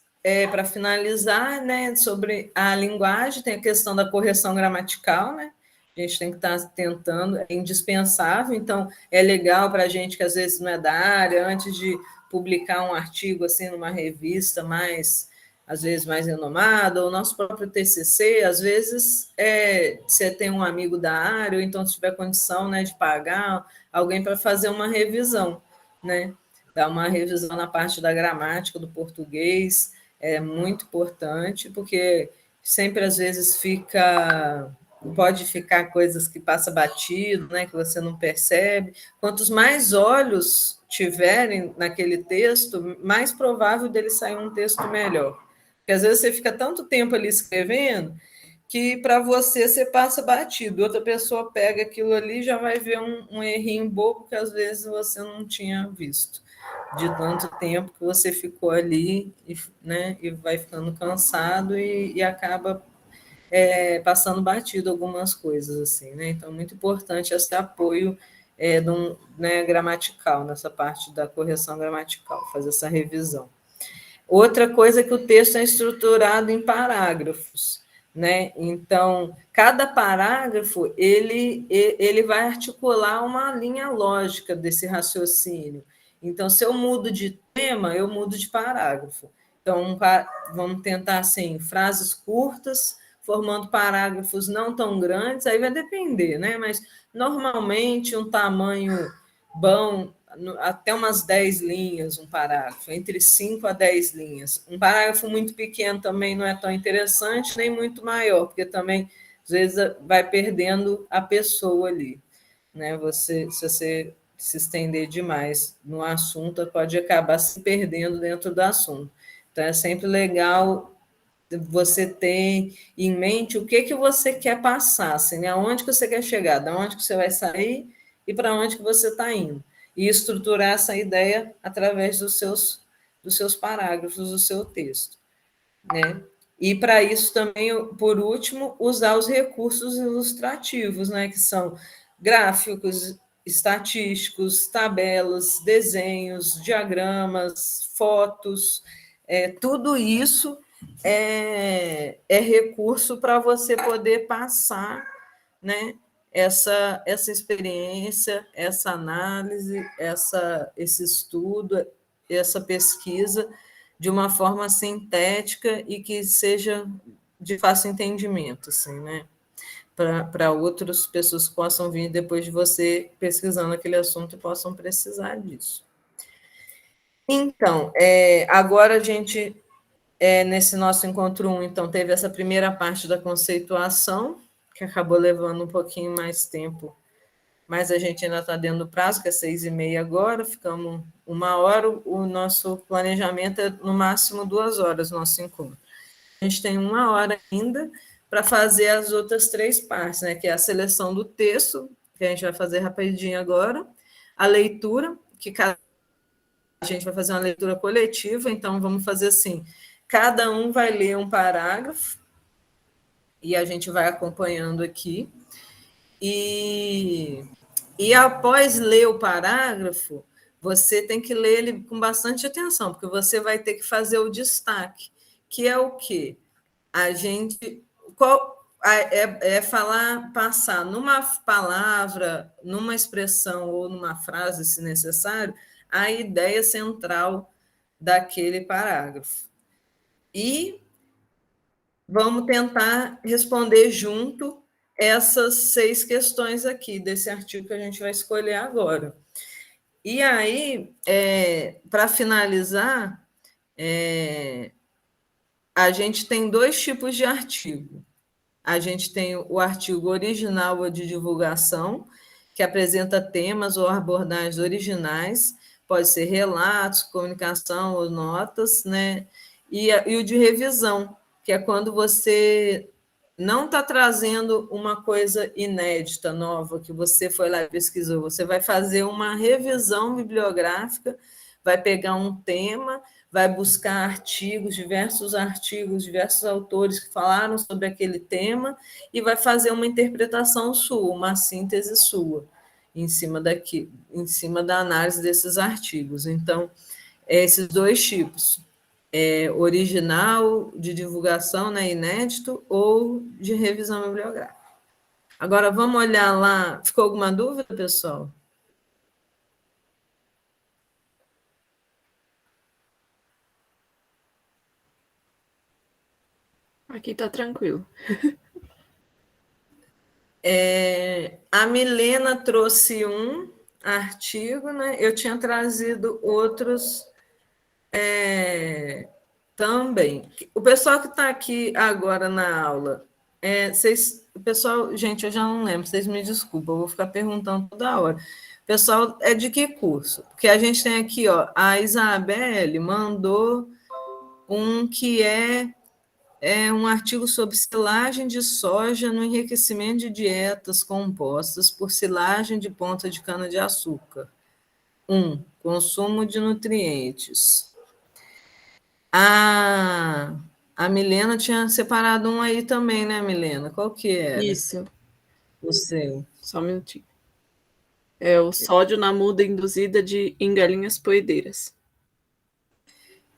S1: para finalizar, né, sobre a linguagem, tem a questão da correção gramatical, né? A gente tem que estar tentando, é indispensável, então é legal para a gente que às vezes não é da área, antes de publicar um artigo assim numa revista às vezes mais renomada, ou nosso próprio TCC, às vezes você tem um amigo da área, ou então se tiver condição, né, de pagar alguém para fazer uma revisão, né? Dar uma revisão na parte da gramática do português, é muito importante, porque sempre às vezes pode ficar coisas que passa batido, né, que você não percebe. Quantos mais olhos tiverem naquele texto, mais provável dele sair um texto melhor. Porque às vezes você fica tanto tempo ali escrevendo que para você passa batido. Outra pessoa pega aquilo ali e já vai ver um errinho bobo que às vezes você não tinha visto. De tanto tempo que você ficou ali, né, e vai ficando cansado e acaba passando batido algumas coisas, assim, né? Então, muito importante esse apoio né, gramatical, nessa parte da correção gramatical, fazer essa revisão. Outra coisa é que o texto é estruturado em parágrafos, né? Então, cada parágrafo, ele vai articular uma linha lógica desse raciocínio. Então, se eu mudo de tema, eu mudo de parágrafo. Então, vamos tentar, assim, frases curtas, formando parágrafos não tão grandes, aí vai depender, né? Mas normalmente um tamanho bom, até umas 10 linhas, um parágrafo, entre 5 a 10 linhas. Um parágrafo muito pequeno também não é tão interessante, nem muito maior, porque também, às vezes, vai perdendo a pessoa ali, né? Se você se estender demais no assunto, pode acabar se perdendo dentro do assunto. Então, é sempre legal você ter em mente o que você quer passar, assim, aonde que você quer chegar, de onde que você vai sair e para onde que você está indo. E estruturar essa ideia através dos seus parágrafos, do seu texto, né? E para isso também, por último, usar os recursos ilustrativos, né? Que são gráficos, estatísticos, tabelas, desenhos, diagramas, fotos, tudo isso é recurso para você poder passar, né, essa experiência, essa análise, esse estudo, essa pesquisa de uma forma sintética e que seja de fácil entendimento, assim, né? Para outras pessoas que possam vir depois de você pesquisando aquele assunto e possam precisar disso. Então, agora a gente, nesse nosso encontro 1, então, teve essa primeira parte da conceituação, que acabou levando um pouquinho mais tempo, mas a gente ainda está dentro do prazo, que é 6h30 agora, ficamos 1 hora, o nosso planejamento é no máximo 2 horas, nosso encontro. A gente tem 1 hora ainda para fazer as outras 3 partes, né, que é a seleção do texto, que a gente vai fazer rapidinho agora, a leitura, que a gente vai fazer uma leitura coletiva, então vamos fazer assim, cada um vai ler um parágrafo, e a gente vai acompanhando aqui, e após ler o parágrafo, você tem que ler ele com bastante atenção, porque você vai ter que fazer o destaque, que é o quê? A gente falar, passar numa palavra, numa expressão ou numa frase, se necessário, a ideia central daquele parágrafo. E vamos tentar responder junto essas 6 questões aqui desse artigo que a gente vai escolher agora. E aí, para finalizar, a gente tem 2 tipos de artigo. A gente tem o artigo original ou de divulgação, que apresenta temas ou abordagens originais, pode ser relatos, comunicação ou notas, né? E o de revisão, que é quando você não está trazendo uma coisa inédita, nova, que você foi lá e pesquisou, você vai fazer uma revisão bibliográfica, vai pegar um tema, vai buscar diversos artigos, diversos autores que falaram sobre aquele tema e vai fazer uma interpretação sua, uma síntese sua, em cima da análise desses artigos. Então, esses 2 tipos, original, de divulgação, né, inédito, ou de revisão bibliográfica. Agora, vamos olhar lá. Ficou alguma dúvida, pessoal?
S4: Aqui está tranquilo.
S1: A Milena trouxe um artigo, né? Eu tinha trazido outros também. O pessoal que está aqui agora na aula, o pessoal, gente, eu já não lembro, vocês me desculpem, eu vou ficar perguntando toda hora. O pessoal é de que curso? Porque a gente tem aqui, ó, a Isabelle mandou um que é um artigo sobre silagem de soja no enriquecimento de dietas compostas por silagem de ponta de cana-de-açúcar. 1. Consumo de nutrientes. A Milena tinha separado um aí também, né, Milena? Qual que era?
S4: Isso.
S1: O seu.
S4: Só um minutinho. É o sódio na muda induzida em galinhas poedeiras.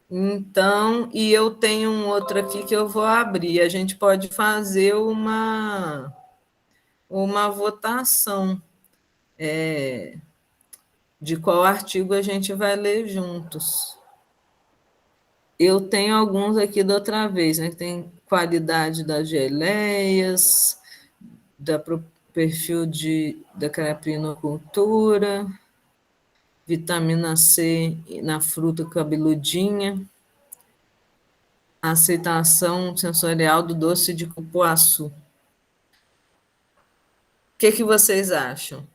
S1: Então, e eu tenho um outro aqui que eu vou abrir. A gente pode fazer uma votação de qual artigo a gente vai ler juntos. Eu tenho alguns aqui da outra vez, né? Tem qualidade das geleias, perfil da caprinocultura, vitamina C na fruta cabeludinha, aceitação sensorial do doce de cupuaçu. O que vocês acham?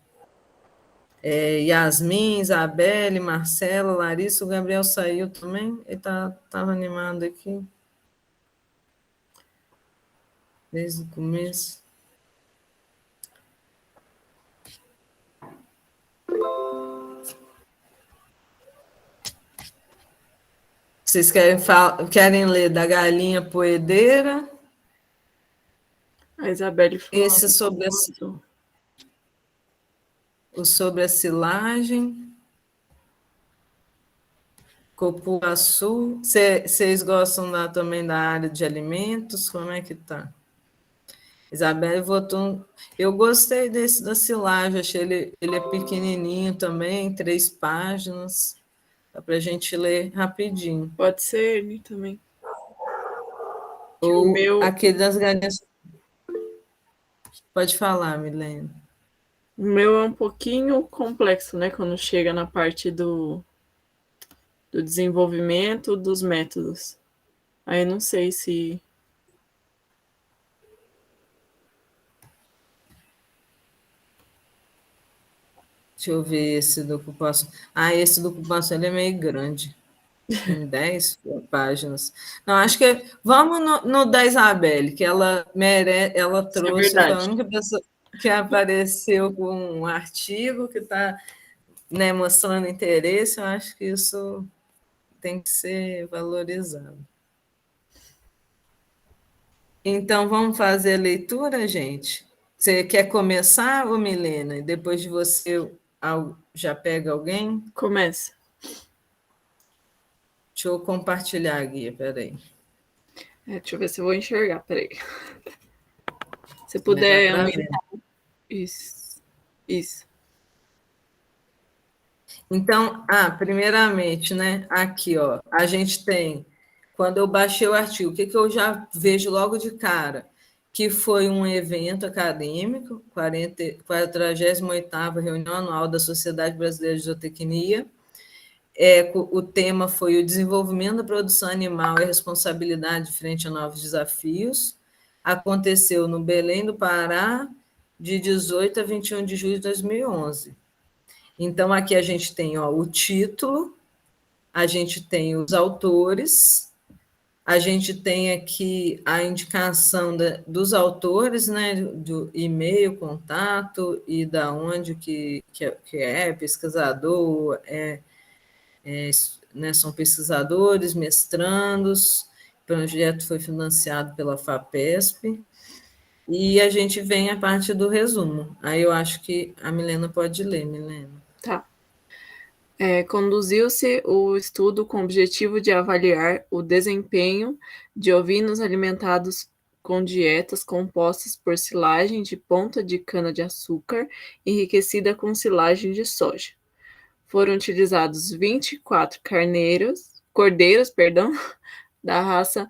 S1: Yasmin, Isabelle, Marcela, Larissa, o Gabriel saiu também? Ele estava animado aqui. Desde o começo. Vocês querem ler da galinha poedeira?
S4: A Isabelle falou.
S1: Esse sobre a silagem. Cupuaçu. Vocês gostam também da área de alimentos? Como é que tá? Isabelle votou. Eu gostei desse da silagem, achei ele é pequenininho também, 3 páginas. Dá para a gente ler rapidinho.
S4: Pode ser ele também.
S1: Ou aquele das galinhas. Pode falar, Milena.
S4: O meu é um pouquinho complexo, né? Quando chega na parte do desenvolvimento dos métodos. Aí não sei se...
S1: Deixa eu ver esse do cupuaçu. Esse do cupuaçu ele é meio grande. Em 10 páginas. Não, acho que... Vamos no da Isabelle, que ela trouxe, foi a única pessoa que apareceu com um artigo que está, né, mostrando interesse. Eu acho que isso tem que ser valorizado. Então, vamos fazer a leitura, gente? Você quer começar, ô Milena? E depois de você, já pega alguém?
S4: Começa.
S1: Deixa eu compartilhar a guia, peraí.
S4: Deixa eu ver se eu vou enxergar, peraí. Se puder aumentar. Isso.
S1: Então, primeiramente, né? Aqui, ó, a gente tem, quando eu baixei o artigo, o que eu já vejo logo de cara? Que foi um evento acadêmico, 48ª reunião anual da Sociedade Brasileira de Zootecnia. O tema foi o desenvolvimento da produção animal e a responsabilidade frente a novos desafios. Aconteceu no Belém do Pará, de 18 a 21 de julho de 2011. Então, aqui a gente tem o título, a gente tem os autores, a gente tem aqui a indicação dos autores, né, do e-mail, contato e da onde que é pesquisador, né, são pesquisadores, mestrandos, o projeto foi financiado pela FAPESP, e a gente vem a parte do resumo. Aí eu acho que a Milena pode ler, Milena.
S4: Tá. Conduziu-se o estudo com o objetivo de avaliar o desempenho de ovinos alimentados com dietas compostas por silagem de ponta de cana-de-açúcar enriquecida com silagem de soja. Foram utilizados 24 cordeiros, da raça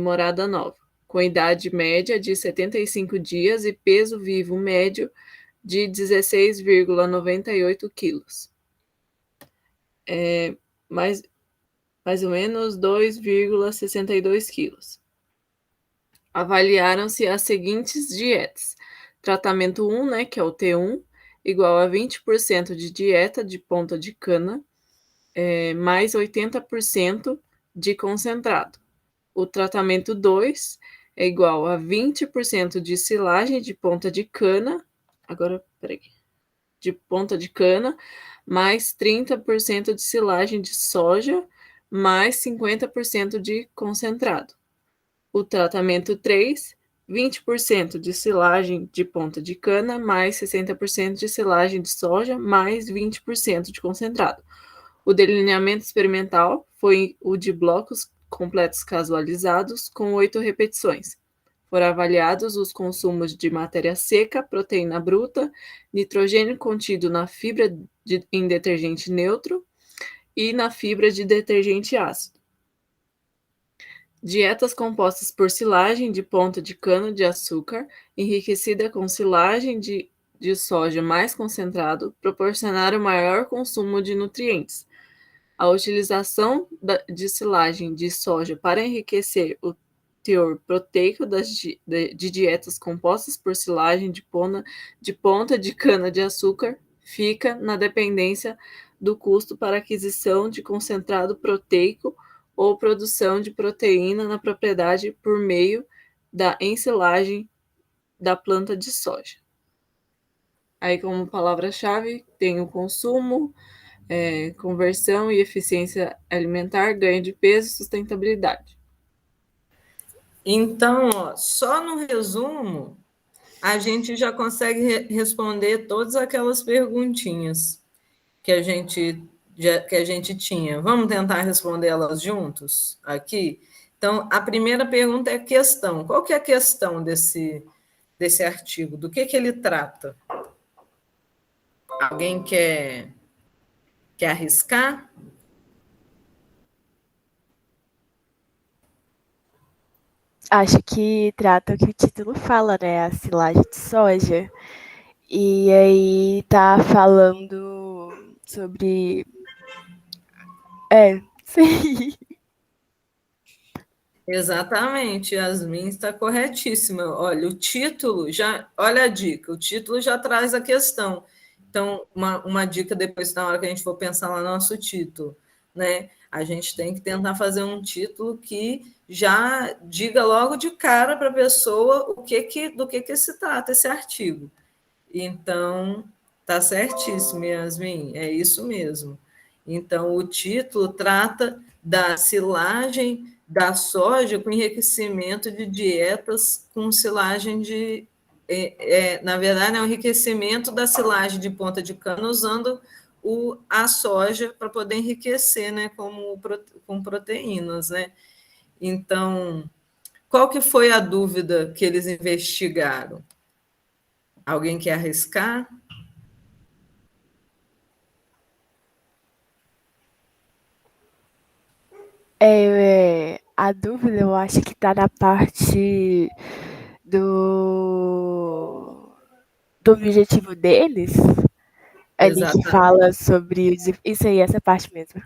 S4: Morada Nova, com idade média de 75 dias e peso vivo médio de 16,98 quilos. Mais ou menos 2,62 quilos. Avaliaram-se as seguintes dietas. Tratamento 1, né, que é o T1, igual a 20% de dieta de ponta de cana, mais 80% de concentrado. O tratamento 2 é igual a 20% de silagem de ponta de cana, de ponta de cana, mais 30% de silagem de soja, mais 50% de concentrado. O tratamento 3, 20% de silagem de ponta de cana, mais 60% de silagem de soja, mais 20% de concentrado. O delineamento experimental foi o de blocos completos casualizados, com 8 repetições. Foram avaliados os consumos de matéria seca, proteína bruta, nitrogênio contido na fibra em detergente neutro e na fibra de detergente ácido. Dietas compostas por silagem de ponta de cana-de-açúcar, enriquecida com silagem de soja mais concentrado, proporcionaram maior consumo de nutrientes. A utilização de silagem de soja para enriquecer o teor proteico de dietas compostas por silagem de ponta de cana-de-açúcar fica na dependência do custo para aquisição de concentrado proteico ou produção de proteína na propriedade por meio da ensilagem da planta de soja. Aí, como palavra-chave, tem o consumo, conversão e eficiência alimentar, ganho de peso e sustentabilidade.
S1: Então, ó, só no resumo, a gente já consegue responder todas aquelas perguntinhas que a gente tinha. Vamos tentar responder elas juntos aqui? Então, a primeira pergunta é a questão. Qual que é a questão desse artigo? Do que ele trata? Alguém quer arriscar?
S5: Acho que trata o que o título fala, né? A silagem de soja. E aí tá falando sobre. Sim.
S1: Exatamente, Yasmin está corretíssima. Olha, o título já. Olha a dica, o título já traz a questão. Então, uma dica depois, na hora que a gente for pensar lá no nosso título, né? A gente tem que tentar fazer um título que já diga logo de cara para a pessoa do que se trata esse artigo. Então, tá certíssimo, Yasmin, é isso mesmo. Então, o título trata da silagem da soja com enriquecimento de dietas com silagem de. Na verdade, é o enriquecimento da silagem de ponta de cana usando a soja para poder enriquecer, né, com proteínas, né? Então, qual que foi a dúvida que eles investigaram? Alguém quer arriscar?
S5: A dúvida eu acho que tá na parte do objetivo deles, ali que fala sobre isso aí, essa parte mesmo.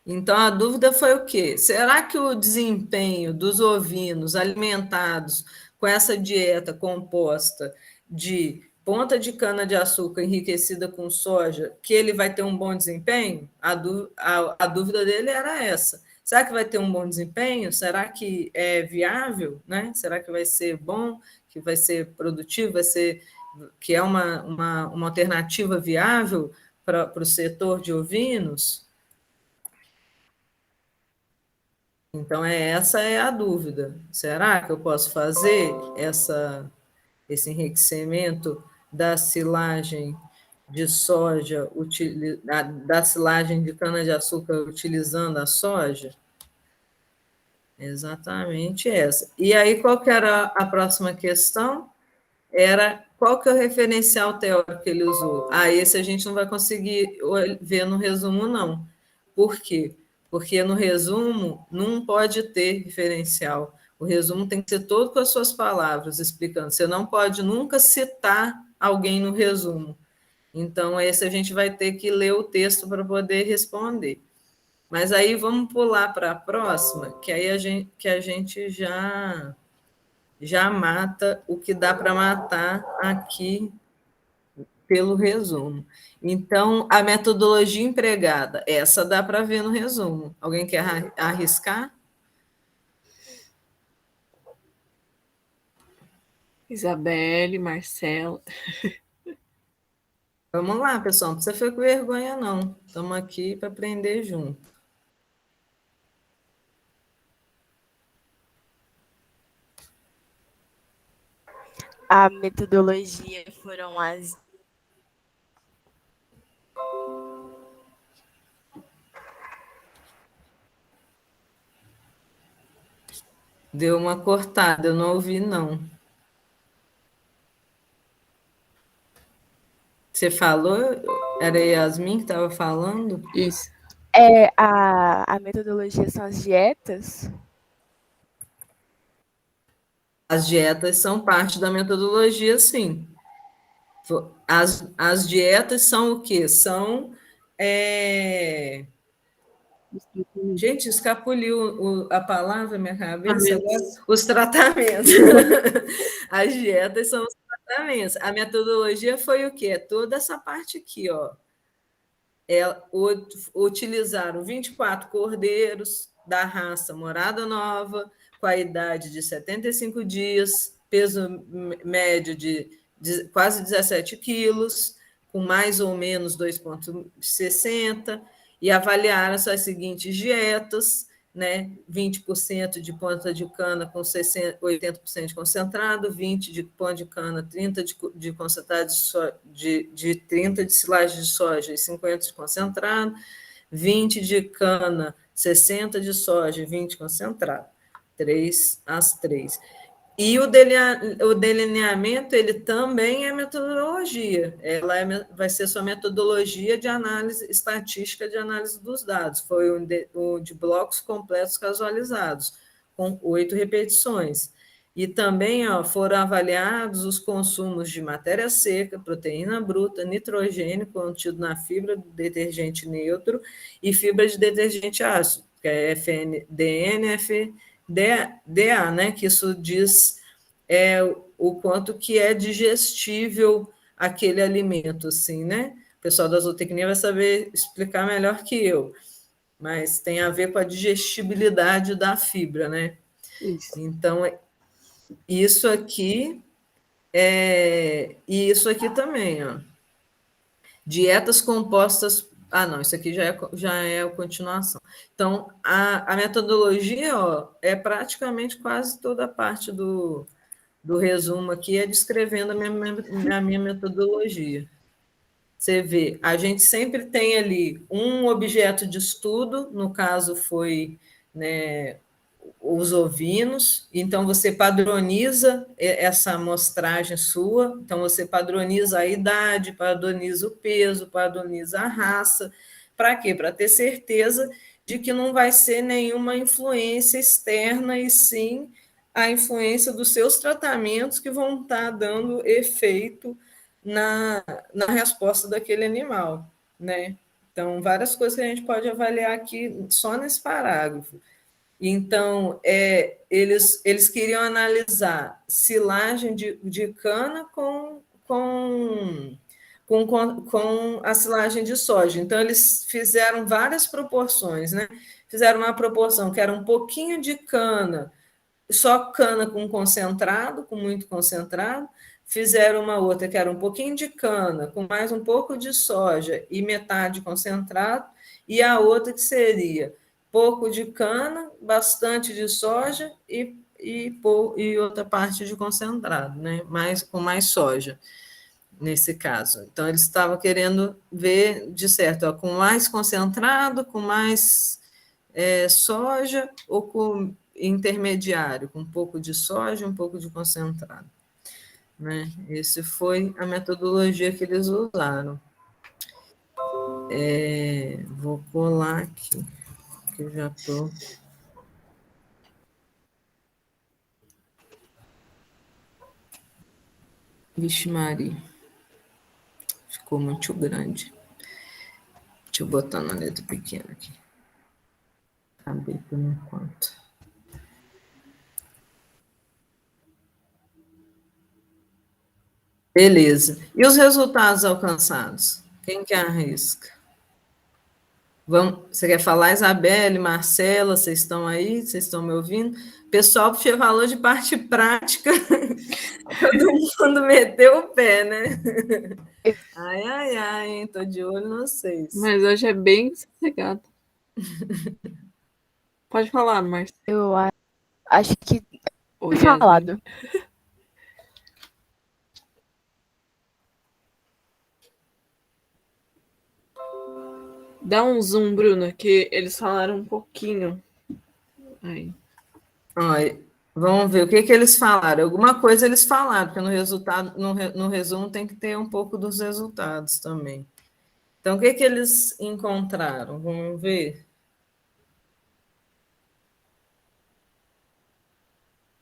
S1: Então, a dúvida foi o quê? Será que o desempenho dos ovinos alimentados com essa dieta composta de ponta de cana-de-açúcar enriquecida com soja, que ele vai ter um bom desempenho? A dúvida dele era essa. Será que vai ter um bom desempenho? Será que é viável? Né? Será que vai ser bom? Que vai ser produtivo? Que é uma alternativa viável para o setor de ovinos? Então, essa é a dúvida. Será que eu posso fazer esse enriquecimento da silagem de soja, da silagem de cana-de-açúcar utilizando a soja? Exatamente essa. E aí, qual que era a próxima questão? Era qual que é o referencial teórico que ele usou? Esse a gente não vai conseguir ver no resumo, não. Por quê? Porque no resumo não pode ter referencial. O resumo tem que ser todo com as suas palavras, explicando. Você não pode nunca citar alguém no resumo. Então, esse a gente vai ter que ler o texto para poder responder. Mas aí vamos pular para a próxima, que aí a gente já mata o que dá para matar aqui pelo resumo. Então, a metodologia empregada, essa dá para ver no resumo. Alguém quer arriscar?
S4: Isabelle, Marcela.
S1: Vamos lá, pessoal, não precisa ficar com vergonha, não. Estamos aqui para aprender junto.
S5: A metodologia foram as.
S1: Deu uma cortada, eu não ouvi, não. Você falou? Era Yasmin que estava falando?
S4: Isso.
S5: A metodologia são as dietas?
S1: As dietas são parte da metodologia, sim. As dietas são o quê? São... Gente, escapuliu a palavra minha cabeça agora. Os tratamentos. As dietas são os tratamentos. A metodologia foi o quê? É toda essa parte aqui, ó. Utilizaram 24 cordeiros da raça Morada Nova, com a idade de 75 dias, peso médio de quase 17 quilos, com mais ou menos 2,60, e avaliaram as seguintes dietas, né? 20% de ponta de cana com 80% de concentrado, 20% de pão de cana, 30% de concentrado de 30% de silagem de soja e 50% de concentrado, 20% de cana, 60% de soja e 20% concentrado. 3 às 3. E o delineamento, ele também é metodologia. Vai ser sua metodologia de análise estatística de análise dos dados. Foi o de blocos completos casualizados, com 8 repetições. E também foram avaliados os consumos de matéria seca, proteína bruta, nitrogênio contido na fibra do detergente neutro e fibra de detergente ácido, que é FNDN, DA, né, que isso diz o quanto que é digestível aquele alimento, assim, né? O pessoal da zootecnia vai saber explicar melhor que eu, mas tem a ver com a digestibilidade da fibra, né?
S4: Isso.
S1: Então, isso aqui e isso aqui também, ó. Dietas compostas... não, isso aqui já é a continuação. Então, a metodologia, é praticamente quase toda a parte do resumo aqui, é descrevendo a minha metodologia. Você vê, a gente sempre tem ali um objeto de estudo, no caso foi, né, os ovinos, então você padroniza essa amostragem sua, então você padroniza a idade, padroniza o peso, padroniza a raça, para quê? Para ter certeza de que não vai ser nenhuma influência externa, e sim a influência dos seus tratamentos que vão estar dando efeito na resposta daquele animal, né? Então, várias coisas que a gente pode avaliar aqui só nesse parágrafo. Então, eles queriam analisar silagem de cana com a silagem de soja. Então, eles fizeram várias proporções, né? Fizeram uma proporção que era um pouquinho de cana, só cana com concentrado, com muito concentrado. Fizeram uma outra que era um pouquinho de cana, com mais um pouco de soja e metade concentrado, e a outra que seria pouco de cana, bastante de soja e outra parte de concentrado, né? Com mais soja, nesse caso. Então, eles estavam querendo ver, de certo, com mais concentrado, com mais soja, ou com intermediário, com um pouco de soja e um pouco de concentrado. Né? Essa foi a metodologia que eles usaram. Vou colar aqui, que eu já estou... Vixe Maria, ficou muito grande. Deixa eu botar na letra pequena aqui. Acabei por enquanto. Beleza. E os resultados alcançados? Quem que arrisca? Você quer falar, Isabelle, Marcela, vocês estão aí? Vocês estão me ouvindo? Pessoal, porque falou de parte prática, todo mundo meteu o pé, né? Ai, estou de olho em vocês.
S4: Mas hoje é bem sossegado. Pode falar, Marcela.
S5: Eu acho que foi falado.
S4: Dá um zoom, Bruna, que eles falaram um pouquinho. Aí.
S1: Olha, vamos ver o que eles falaram. Alguma coisa eles falaram, porque no resultado, no resumo tem que ter um pouco dos resultados também. Então, o que eles encontraram? Vamos ver.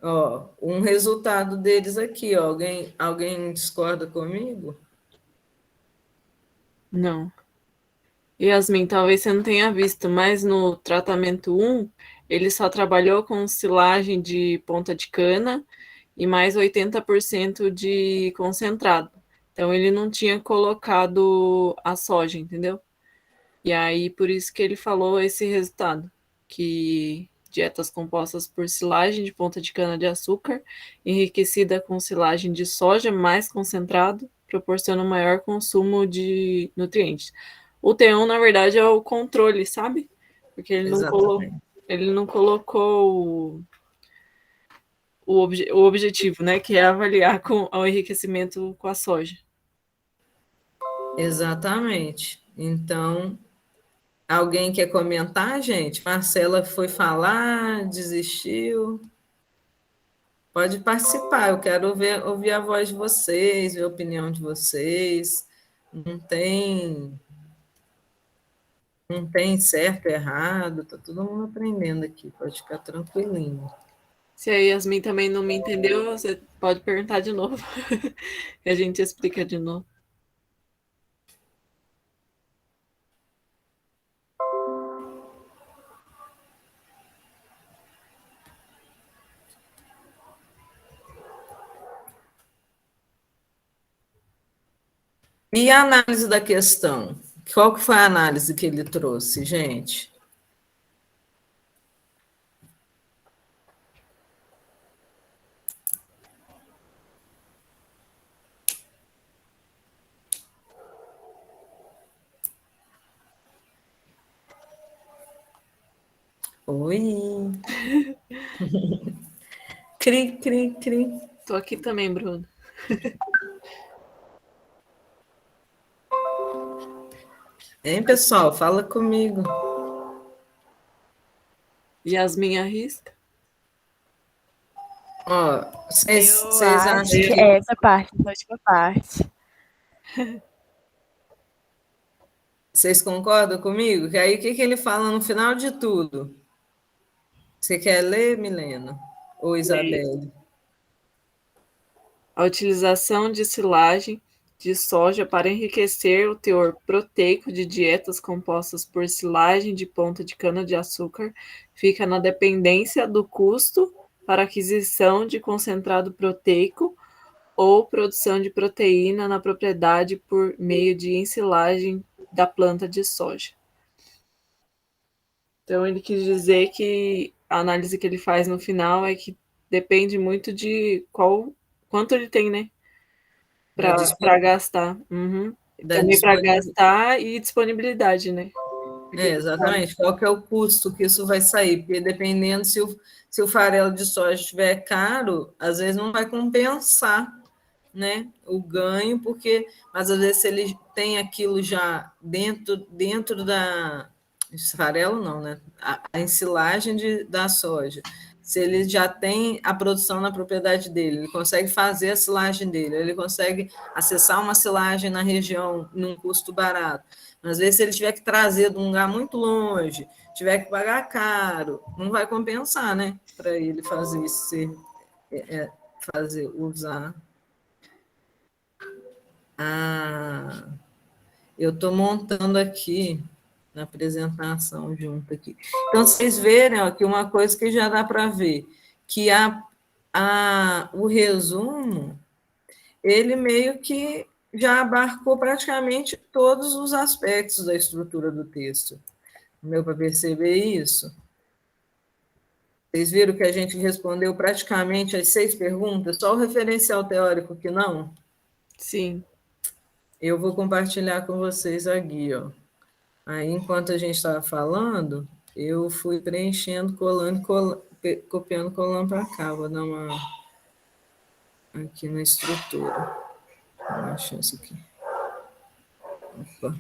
S1: Ó, um resultado deles aqui, ó. Alguém discorda comigo?
S4: Não. Yasmin, talvez você não tenha visto, mas no tratamento 1, ele só trabalhou com silagem de ponta de cana e mais 80% de concentrado. Então, ele não tinha colocado a soja, entendeu? E aí, por isso que ele falou esse resultado, que dietas compostas por silagem de ponta de cana-de-açúcar, enriquecida com silagem de soja mais concentrado, proporciona maior consumo de nutrientes. O T1, na verdade, é o controle, sabe? Porque ele não colocou o objetivo, né? Que é avaliar com o enriquecimento com a soja.
S1: Exatamente. Então, alguém quer comentar, gente? Marcela foi falar, desistiu. Pode participar, eu quero ouvir a voz de vocês, ver a opinião de vocês. Não tem certo, errado, está todo mundo aprendendo aqui, pode ficar tranquilinho.
S4: Se a Yasmin também não me entendeu, você pode perguntar de novo. E a gente explica de novo.
S1: E a análise da questão? Qual que foi a análise que ele trouxe, gente? Oi! Cri, cri, cri.
S4: Tô aqui também, Bruno.
S1: Hein, pessoal? Fala comigo.
S4: Yasmin arrisca.
S1: Ó, vocês
S5: Eu
S1: acham
S5: acho que
S1: que...
S5: essa parte, essa última parte.
S1: Vocês concordam comigo? Que aí o que ele fala no final de tudo? Você quer ler, Milena? Ou Isabelle?
S4: A utilização de silagem de soja para enriquecer o teor proteico de dietas compostas por silagem de ponta de cana-de-açúcar fica na dependência do custo para aquisição de concentrado proteico ou produção de proteína na propriedade por meio de ensilagem da planta de soja. Então, ele quis dizer que a análise que ele faz no final é que depende muito de quanto ele tem, né? Para gastar. Uhum. Também para gastar e disponibilidade, né?
S1: Exatamente. Qual que é o custo que isso vai sair? Porque dependendo se o farelo de soja estiver caro, às vezes não vai compensar, né, o ganho, mas às vezes se ele tem aquilo já dentro da farelo não, né? A ensilagem da soja. Se ele já tem a produção na propriedade dele, ele consegue fazer a silagem dele, ele consegue acessar uma silagem na região num custo barato. Mas, às vezes, se ele tiver que trazer de um lugar muito longe, tiver que pagar caro, não vai compensar, né? Para ele fazer isso, usar. Eu estou montando aqui na apresentação junto aqui. Então, vocês verem ó, que uma coisa que já dá para ver, que o resumo, ele meio que já abarcou praticamente todos os aspectos da estrutura do texto. Deu para perceber isso? Vocês viram que a gente respondeu praticamente as 6 perguntas, só o referencial teórico que não?
S4: Sim.
S1: Eu vou compartilhar com vocês aqui, ó. Aí, enquanto a gente estava falando, eu fui preenchendo, colando, copiando, colando para cá. Vou dar uma aqui na estrutura. Vou achar isso aqui. Opa.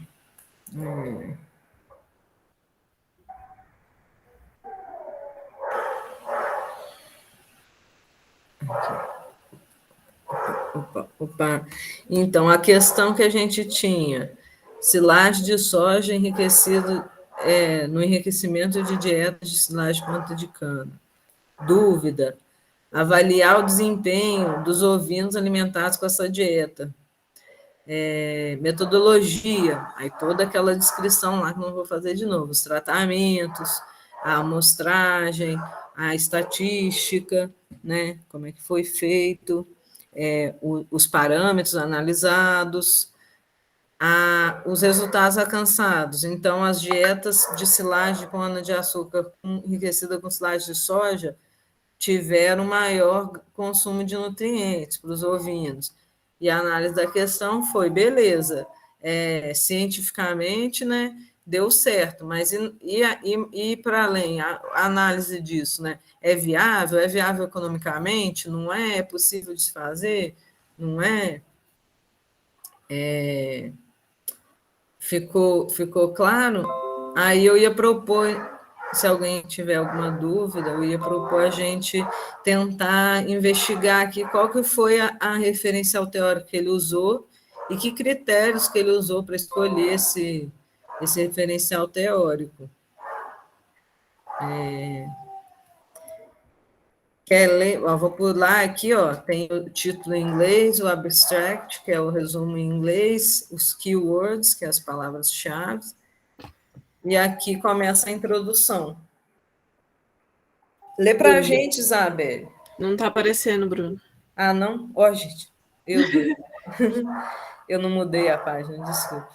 S1: Opa. Então, a questão que a gente tinha silagem de soja enriquecido no enriquecimento de dietas de silagem de ponta de cana. Dúvida: avaliar o desempenho dos ovinos alimentados com essa dieta. Metodologia, aí toda aquela descrição lá que não vou fazer de novo, os tratamentos, a amostragem, a estatística, né, como é que foi feito, os parâmetros analisados, os resultados alcançados. Então, as dietas de silagem com cana-de-açúcar enriquecida com silagem de soja tiveram maior consumo de nutrientes para os ovinos. E a análise da questão foi, beleza, cientificamente, né, deu certo, mas e para além, a análise disso, né, é viável economicamente? Não é? É possível de se fazer? Não é? Ficou claro? Aí eu ia propor, se alguém tiver alguma dúvida, eu ia propor a gente tentar investigar aqui qual que foi a referencial teórica que ele usou e que critérios que ele usou para escolher esse referencial teórico. Quer ler? Vou pular aqui, tem o título em inglês, o abstract, que é o resumo em inglês, os keywords, que é as palavras-chave, e aqui começa a introdução. Lê para a gente, Isabelle.
S4: Não está aparecendo, Bruno.
S1: Ah, não? Gente, eu não mudei a página, desculpa.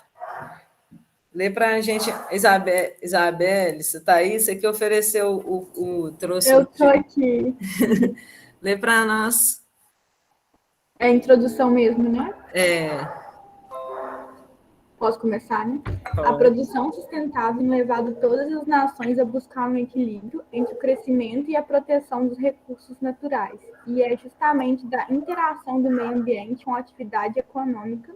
S1: Lê para a gente, Isabelle, você está aí? Você que ofereceu trouxe.
S3: Eu estou aqui.
S1: Lê para nós.
S3: É a introdução mesmo, né? Posso começar, né?
S1: Pode.
S3: A produção sustentável tem levado todas as nações a buscar um equilíbrio entre o crescimento e a proteção dos recursos naturais. E é justamente da interação do meio ambiente com a atividade econômica,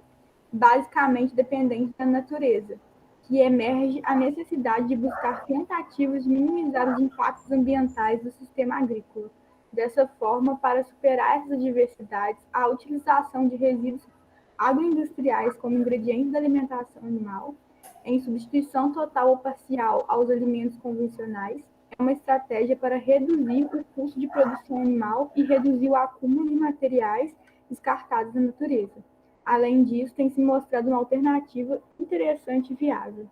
S3: basicamente dependente da natureza, que emerge a necessidade de buscar tentativas de minimizar os impactos ambientais do sistema agrícola. Dessa forma, para superar essas adversidades, a utilização de resíduos agroindustriais como ingredientes da alimentação animal, em substituição total ou parcial aos alimentos convencionais, é uma estratégia para reduzir o custo de produção animal e reduzir o acúmulo de materiais descartados na natureza. Além disso, tem se mostrado uma alternativa interessante e viável.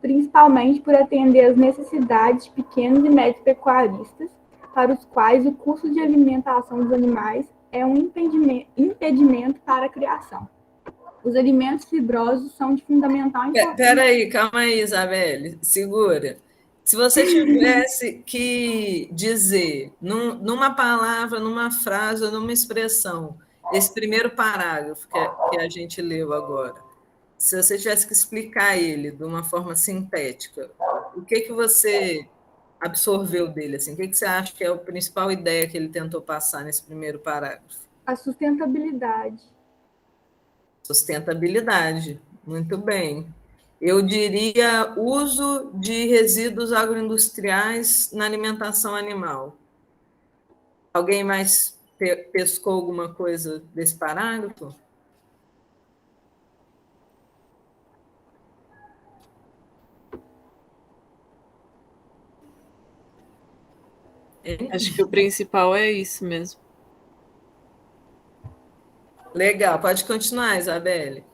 S3: Principalmente por atender às necessidades de pequenos e médios pecuaristas, para os quais o custo de alimentação dos animais é um impedimento para a criação. Os alimentos fibrosos são de fundamental importância.
S1: Calma aí, Isabelle, segura. Se você tivesse que dizer, numa palavra, numa frase ou numa expressão, esse primeiro parágrafo que a gente leu agora, se você tivesse que explicar ele de uma forma sintética, o que você absorveu dele? Assim? O que você acha que é a principal ideia que ele tentou passar nesse primeiro parágrafo?
S3: A sustentabilidade.
S1: Sustentabilidade, muito bem. Eu diria uso de resíduos agroindustriais na alimentação animal. Alguém mais pescou alguma coisa desse parágrafo?
S4: Acho que o principal é isso mesmo.
S1: Legal, pode continuar, Isabelle.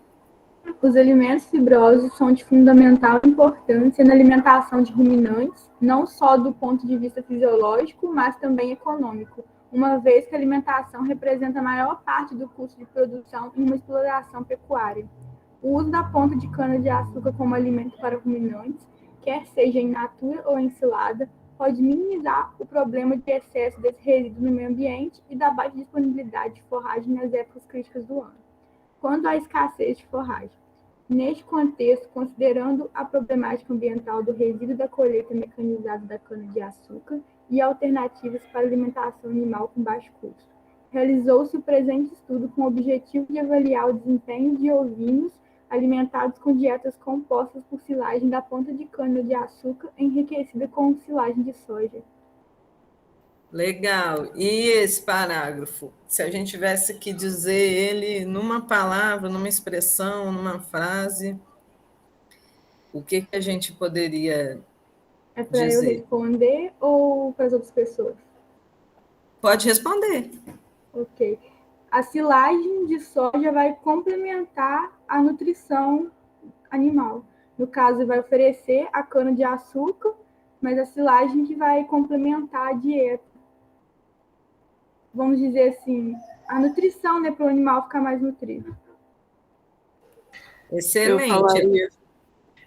S3: Os alimentos fibrosos são de fundamental importância na alimentação de ruminantes, não só do ponto de vista fisiológico, mas também econômico, uma vez que a alimentação representa a maior parte do custo de produção em uma exploração pecuária. O uso da ponta de cana-de-açúcar como alimento para ruminantes, quer seja in natura ou ensilada, pode minimizar o problema de excesso desse resíduo no meio ambiente e da baixa disponibilidade de forragem nas épocas críticas do ano, quando há escassez de forragem. Neste contexto, considerando a problemática ambiental do resíduo da colheita mecanizada da cana-de-açúcar e alternativas para alimentação animal com baixo custo, realizou-se o presente estudo com o objetivo de avaliar o desempenho de ovinos alimentados com dietas compostas por silagem da ponta de cana-de-açúcar enriquecida com silagem de soja.
S1: Legal. E esse parágrafo? Se a gente tivesse que dizer ele numa palavra, numa expressão, numa frase, o que que a gente poderia
S3: É para eu
S1: dizer?
S3: responder ou para as outras pessoas?
S1: Pode responder.
S3: Ok. A silagem de soja vai complementar a nutrição animal. No caso, vai oferecer a cana-de-açúcar, mas a silagem que vai complementar a dieta. Vamos dizer assim, a nutrição, né, para o animal ficar mais nutrido.
S1: Excelente.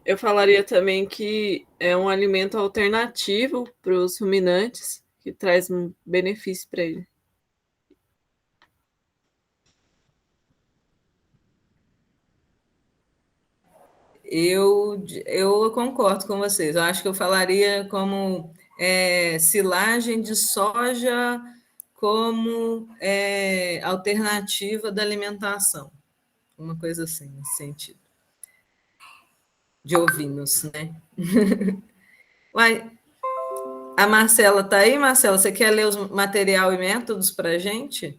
S4: Eu falaria também que é um alimento alternativo para os ruminantes, que traz um benefício para ele.
S1: Eu concordo com vocês. Eu acho que eu falaria como silagem de soja como alternativa da alimentação. Uma coisa assim, nesse sentido. De ovinos, né? Uai, a Marcela está aí, Marcela? Você quer ler os material e métodos para a gente?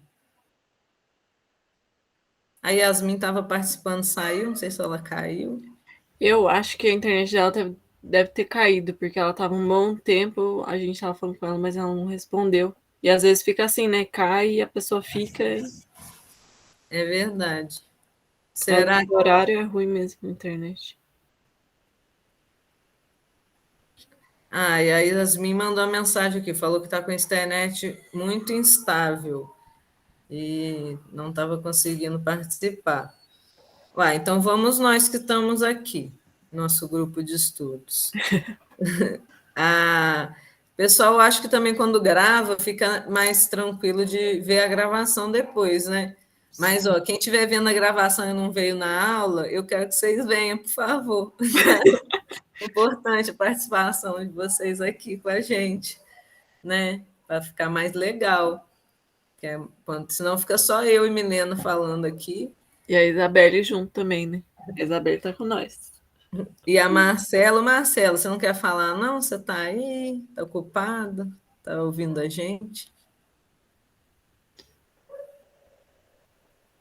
S1: A Yasmin estava participando, saiu, não sei se ela caiu.
S4: Eu acho que a internet dela deve ter caído, porque ela estava um bom tempo, a gente estava falando com ela, mas ela não respondeu. E às vezes fica assim, né? Cai e a pessoa fica.
S1: É verdade.
S4: Será
S1: Será
S4: que o horário é ruim mesmo na internet?
S1: Ah, e a Yasmin mandou uma mensagem aqui, falou que está com a internet muito instável e não estava conseguindo participar. Uai, então vamos nós que estamos aqui, nosso grupo de estudos. Pessoal, acho que também quando grava fica mais tranquilo de ver a gravação depois, né? Mas, ó, quem estiver vendo a gravação e não veio na aula, eu quero que vocês venham, por favor. Importante a participação de vocês aqui com a gente, né? Para ficar mais legal. Senão fica só eu e Milena falando aqui.
S4: E a Isabelle junto também, né? A Isabelle tá com nós.
S1: E a Marcela, Marcelo, você não quer falar, não? Você está aí? Está ocupada? Está ouvindo a gente?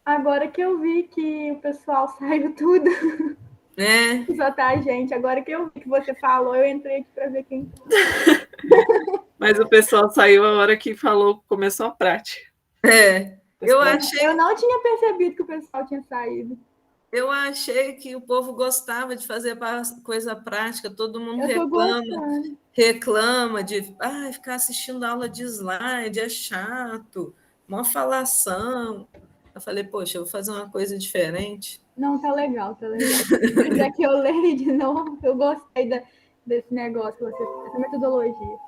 S3: Agora que eu vi que o pessoal saiu tudo, só tá a gente. Agora que eu vi que você falou, eu entrei aqui para ver quem tá.
S4: Mas o pessoal saiu a hora que falou, começou a prática.
S3: Eu não tinha percebido que o pessoal tinha saído.
S1: Eu achei que o povo gostava de fazer coisa prática, todo mundo reclama de ficar assistindo aula de slide, é chato, uma falação. Eu falei, poxa, eu vou fazer uma coisa diferente.
S3: Não, tá legal, tá legal. Mas é que eu leio de novo, eu gostei desse negócio, essa metodologia.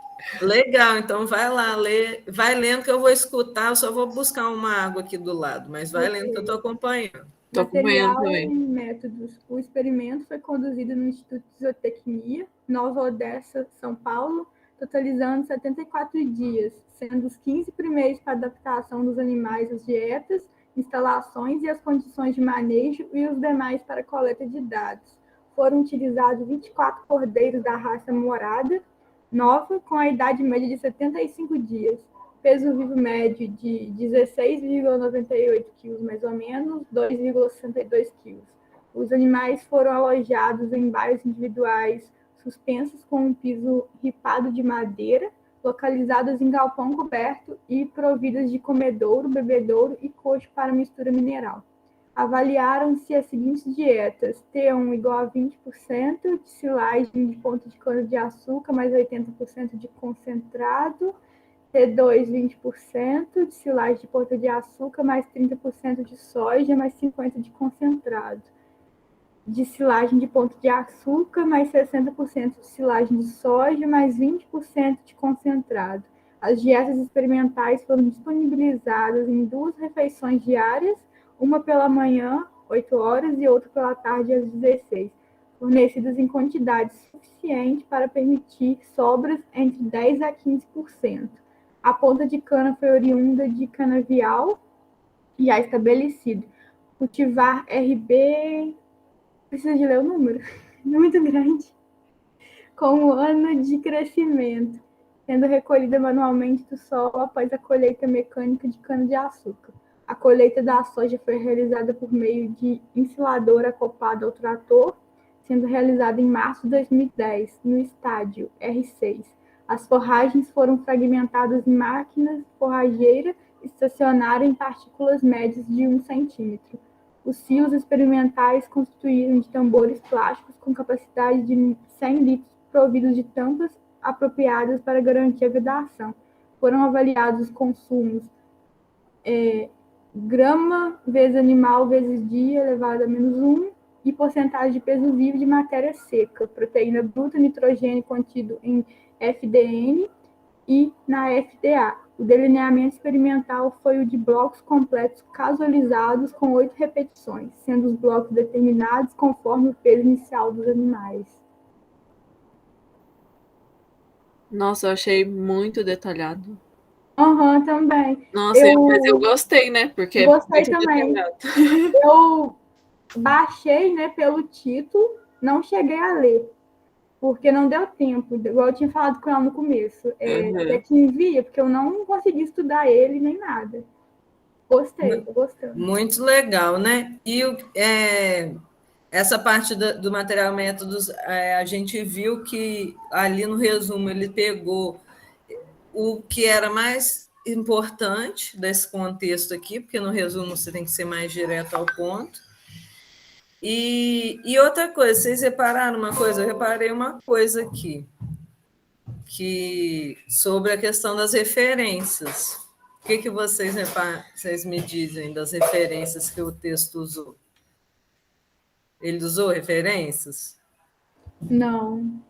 S1: Legal, então vai lá ler, vai lendo que eu vou escutar, eu só vou buscar uma água aqui do lado, mas vai lendo que eu estou acompanhando.
S4: Estou acompanhando
S3: Material
S4: também.
S3: e métodos. O experimento foi conduzido no Instituto de Zootecnia, Nova Odessa, São Paulo, totalizando 74 dias, sendo os 15 primeiros para adaptação dos animais às dietas, instalações e as condições de manejo e os demais para coleta de dados. Foram utilizados 24 cordeiros da raça morada, nova, com a idade média de 75 dias. Peso vivo médio de 16,98 quilos, mais ou menos, 2,62 quilos. Os animais foram alojados em baios individuais suspensos com um piso ripado de madeira, localizados em galpão coberto e providas de comedouro, bebedouro e coxo para mistura mineral. Avaliaram-se as seguintes dietas: T1 igual a 20% de silagem de ponta de cana-de-açúcar mais 80% de concentrado, T2, 20% de silagem de ponta de açúcar, mais 30% de soja, mais 50% de concentrado. De silagem de ponta de açúcar, mais 60% de silagem de soja, mais 20% de concentrado. As dietas experimentais foram disponibilizadas em 2 refeições diárias, uma pela manhã, 8 horas, e outra pela tarde, às 16, fornecidas em quantidade suficiente para permitir sobras entre 10% a 15%. A ponta de cana foi oriunda de canavial já estabelecido. Cultivar RB... Precisa de ler o número? Muito grande. Com o ano de crescimento. sendo recolhida manualmente do solo após a colheita mecânica de cana-de-açúcar. A colheita da soja foi realizada por meio de ensilador acoplado ao trator, sendo realizada em março de 2010, no estádio R6. As forragens foram fragmentadas em máquinas forrageira e estacionaram em partículas médias de 1 centímetro. Os silos experimentais constituíram de tambores plásticos com capacidade de 100 litros providos de tampas apropriadas para garantir a vedação. Foram avaliados os consumos grama vezes animal vezes dia elevado a -1 e porcentagem de peso vivo de matéria seca, proteína bruta, nitrogênio contido em FDN e na FDA. O delineamento experimental foi o de blocos completos casualizados com 8 repetições, sendo os blocos determinados conforme o peso inicial dos animais.
S4: Nossa, eu achei muito detalhado.
S3: Também.
S4: Nossa, mas eu gostei, né? Porque é
S3: Gostei
S4: muito
S3: também.
S4: detalhado.
S3: Eu baixei, né, pelo título, não cheguei a ler, porque não deu tempo, igual eu tinha falado com ela no começo. Até te envia, porque eu não consegui estudar ele nem nada. Gostei, tô gostando.
S1: Muito legal, né? E essa parte do material métodos, a gente viu que ali no resumo ele pegou o que era mais importante desse contexto aqui, porque no resumo você tem que ser mais direto ao ponto. E outra coisa, vocês repararam uma coisa? Eu reparei uma coisa aqui, sobre a questão das referências. O que vocês me dizem das referências que o texto usou? Ele usou referências?
S3: Não.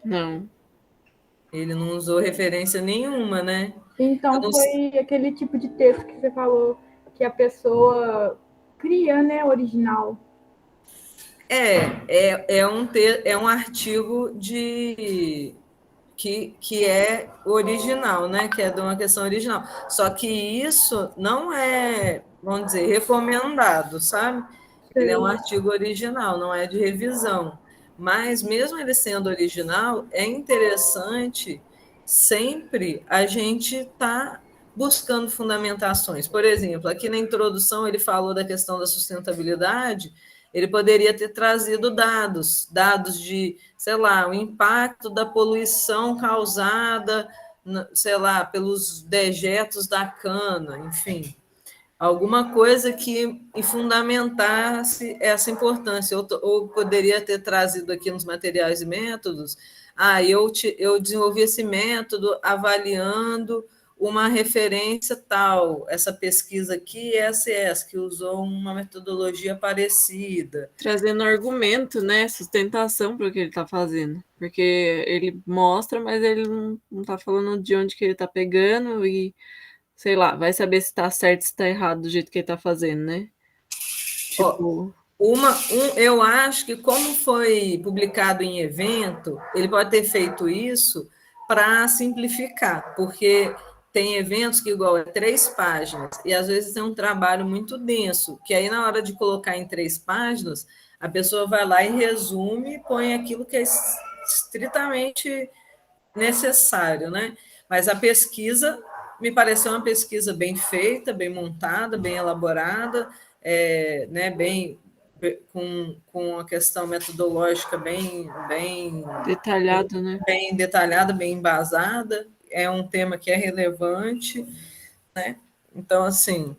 S1: Ele não usou referência nenhuma, né?
S3: Então foi aquele tipo de texto que você falou, que a pessoa cria, né, original.
S1: É um artigo que é original, né? Que é de uma questão original. Só que isso não é, vamos dizer, recomendado, sabe? Ele é um artigo original, não é de revisão. Mas, mesmo ele sendo original, é interessante sempre a gente estar buscando fundamentações. Por exemplo, aqui na introdução ele falou da questão da sustentabilidade, ele poderia ter trazido dados de, sei lá, o impacto da poluição causada, sei lá, pelos dejetos da cana, enfim, alguma coisa que fundamentasse essa importância, ou poderia ter trazido aqui nos materiais e métodos, eu desenvolvi esse método avaliando uma referência tal, essa pesquisa aqui, essa, que usou uma metodologia parecida.
S4: Trazendo argumento, né, sustentação para o que ele está fazendo, porque ele mostra, mas ele não está falando de onde que ele está pegando e, sei lá, vai saber se está certo, se está errado do jeito que ele está fazendo, né? Tipo...
S1: Eu acho que, como foi publicado em evento, ele pode ter feito isso para simplificar, porque tem eventos que, igual, é 3 páginas, e às vezes é um trabalho muito denso, que aí, na hora de colocar em 3 páginas, a pessoa vai lá e resume e põe aquilo que é estritamente necessário, né? Mas a pesquisa me pareceu uma pesquisa bem feita, bem montada, bem elaborada, né, com a questão metodológica bem
S4: detalhado, né?
S1: Bem detalhada, bem embasada. É um tema que é relevante, né? Então, assim,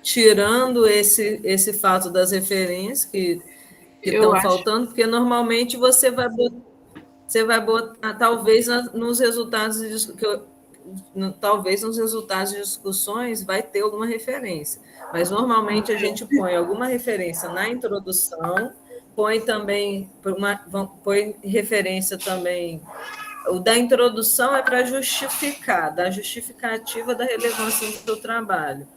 S1: tirando esse fato das referências que estão faltando, porque normalmente você vai botar, talvez nos resultados de discussões vai ter alguma referência, mas normalmente a gente põe alguma referência na introdução, põe referência também. O da introdução é para justificar, da justificativa da relevância do seu trabalho.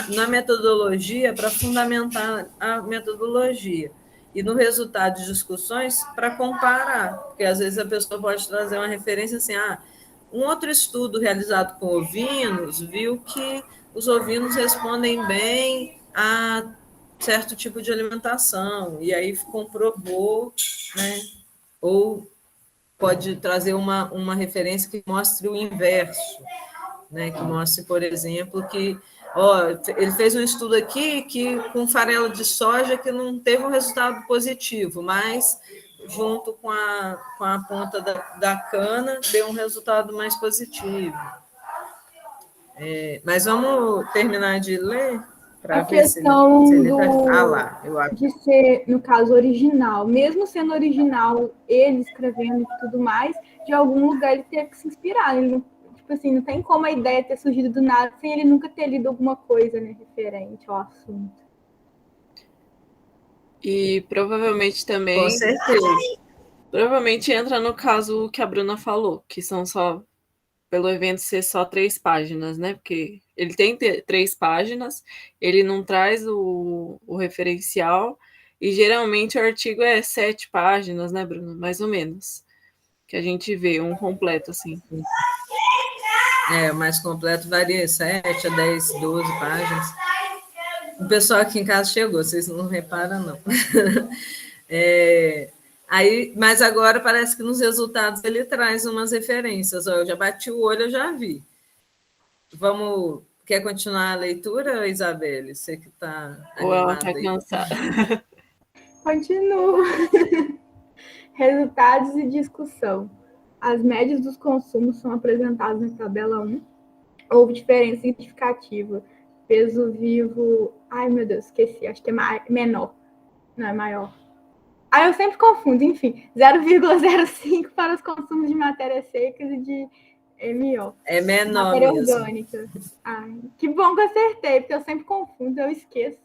S1: Na metodologia, para fundamentar a metodologia. E no resultado de discussões, para comparar, porque às vezes a pessoa pode trazer uma referência assim, um outro estudo realizado com ovinos viu que os ovinos respondem bem a certo tipo de alimentação, e aí comprovou, né? Ou pode trazer uma referência que mostre o inverso, né? Que mostre, por exemplo, que ele fez um estudo aqui que com farelo de soja que não teve um resultado positivo, mas junto com a ponta da cana deu um resultado mais positivo. Mas vamos terminar de ler para
S3: A
S1: ver se
S3: questão
S1: ele está... lá, eu acho.
S3: de ser, no caso, original. Mesmo sendo original, ele escrevendo e tudo mais, de algum lugar ele teve que se inspirar. Ele não, tipo assim, não tem como a ideia ter surgido do nada sem ele nunca ter lido alguma coisa, né, referente ao assunto.
S4: E provavelmente
S1: Com
S4: também,
S1: certeza.
S4: provavelmente entra no caso que a Bruna falou, que são só, pelo evento ser só 3 páginas, né? Porque ele tem 3 páginas, ele não traz o referencial, e geralmente o artigo é 7 páginas, né, Bruna? Mais ou menos. Que a gente vê um completo, assim.
S1: O mais completo varia 7 a 10, 12 páginas. O pessoal aqui em casa chegou, vocês não reparam, não. Mas agora parece que nos resultados ele traz umas referências. Eu já bati o olho, eu já vi. Quer continuar a leitura, Isabelle? Você que está
S4: Ou ela
S1: animada
S4: está
S1: aí.
S4: cansada.
S3: Continuo. Resultados e discussão. As médias dos consumos são apresentadas na tabela 1. Houve diferença significativa. Peso vivo... Ai, meu Deus, esqueci. Acho que é menor. Não, é maior. Eu sempre confundo. Enfim, 0,05 para os consumos de matérias secas e de MO.
S1: É menor
S3: matéria
S1: mesmo.
S3: orgânica. Ai, que bom que eu acertei, porque eu sempre confundo, eu esqueço.